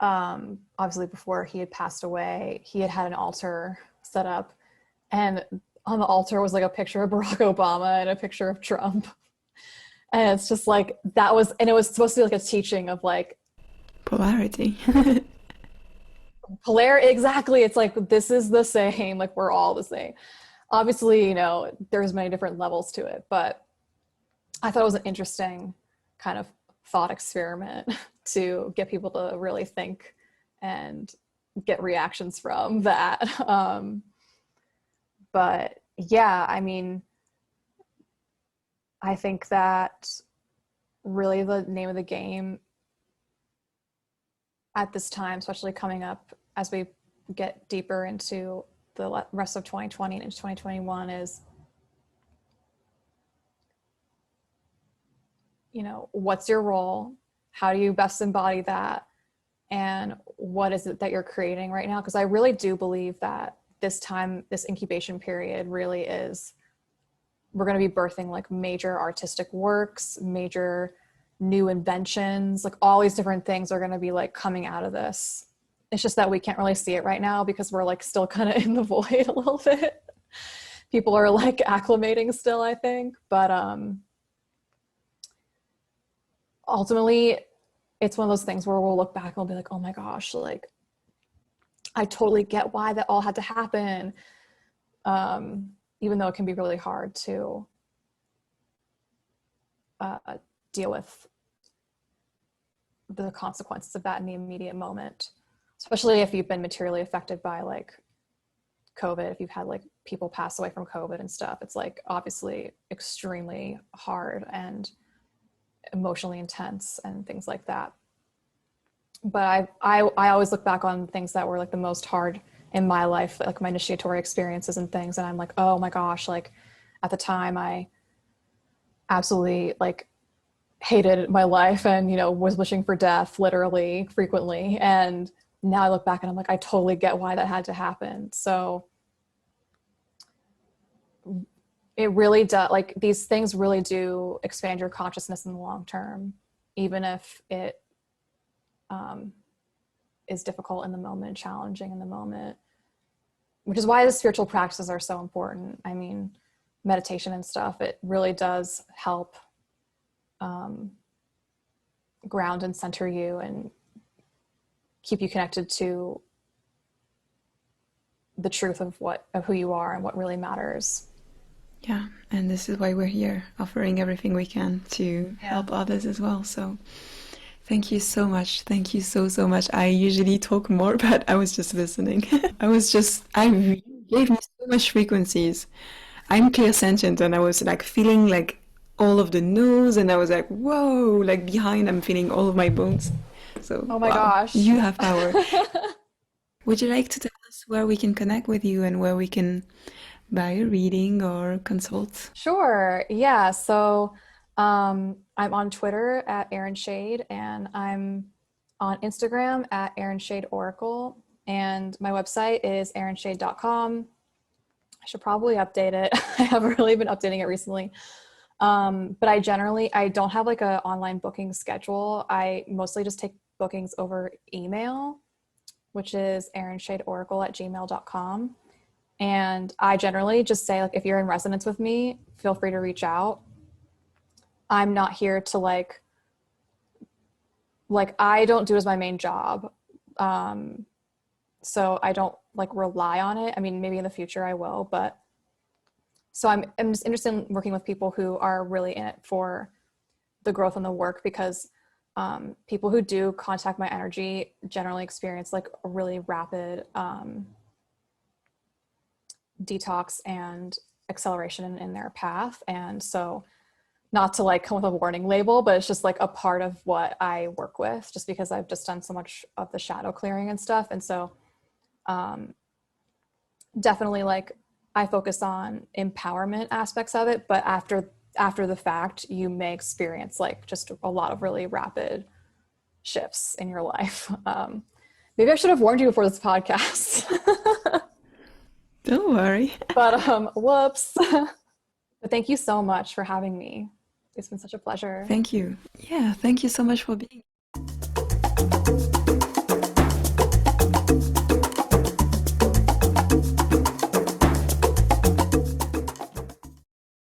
[SPEAKER 2] obviously before he had passed away, he had an altar set up, and on the altar was like a picture of Barack Obama and a picture of Trump. And it's just like, and it was supposed to be like a teaching of like
[SPEAKER 1] Polarity.
[SPEAKER 2] Exactly. It's like, this is the same, like we're all the same. Obviously, there's many different levels to it, but I thought it was an interesting kind of thought experiment to get people to really think and get reactions from that. But yeah, I mean, I think that really the name of the game at this time, especially coming up as we get deeper into the rest of 2020 and into 2021, is, what's your role? How do you best embody that? And what is it that you're creating right now? Because I really do believe that this incubation period really is, we're going to be birthing like major artistic works, major new inventions, like all these different things are going to be like coming out of this. It's just that we can't really see it right now because we're like still kind of in the void a little bit. People are like acclimating still, I think. But ultimately, it's one of those things where we'll look back and we'll be like, oh my gosh, like I totally get why that all had to happen. Even though it can be really hard to deal with the consequences of that in the immediate moment, especially if you've been materially affected by like COVID, if you've had like people pass away from COVID and stuff. It's like obviously extremely hard and emotionally intense and things like that. But I always look back on things that were like the most hard in my life, like my initiatory experiences and things, and I'm like, oh my gosh, like at the time I absolutely like hated my life and, you know, was wishing for death literally frequently. And now I look back and I'm like, I totally get why that had to happen. So it really does, like these things really do expand your consciousness in the long term, even if it is difficult in the moment, challenging in the moment, which is why the spiritual practices are so important. I mean, meditation and stuff, it really does help ground and center you and keep you connected to the truth of who you are and what really matters.
[SPEAKER 1] Yeah, and this is why we're here, offering everything we can to help others as well. So thank you so much. Thank you so much. I usually talk more, but I was just listening. I gave me so much frequencies. I'm clairsentient, and I was like feeling like all of the nose, and I was like, whoa, like behind, I'm feeling all of my bones. So,
[SPEAKER 2] Oh my
[SPEAKER 1] wow,
[SPEAKER 2] gosh.
[SPEAKER 1] you have power. Would you like to tell us where we can connect with you and where we can buy a reading or consult?
[SPEAKER 2] Sure. Yeah. So I'm on Twitter at Erin Shade, and I'm on Instagram at Erin Shade Oracle. And my website is erinshade.com. I should probably update it. I haven't really been updating it recently. But I don't have like an online booking schedule. I mostly just take bookings over email, which is erinshadeoracle@gmail.com. And I generally just say, like, if you're in resonance with me, feel free to reach out. I'm not here to like I don't do it as my main job. So I don't like rely on it. I mean, maybe in the future I will, but so I'm just interested in working with people who are really in it for the growth and the work, because people who do contact my energy generally experience like a really rapid detox and acceleration in their path. And so, not to like come with a warning label, but it's just like a part of what I work with, just because I've just done so much of the shadow clearing and stuff. And so definitely like I focus on empowerment aspects of it, but after the fact, you may experience like just a lot of really rapid shifts in your life. Maybe I should have warned you before this podcast.
[SPEAKER 1] Don't worry.
[SPEAKER 2] But whoops. But thank you so much for having me. It's been such a pleasure.
[SPEAKER 1] Thank you. Yeah, thank you so much for being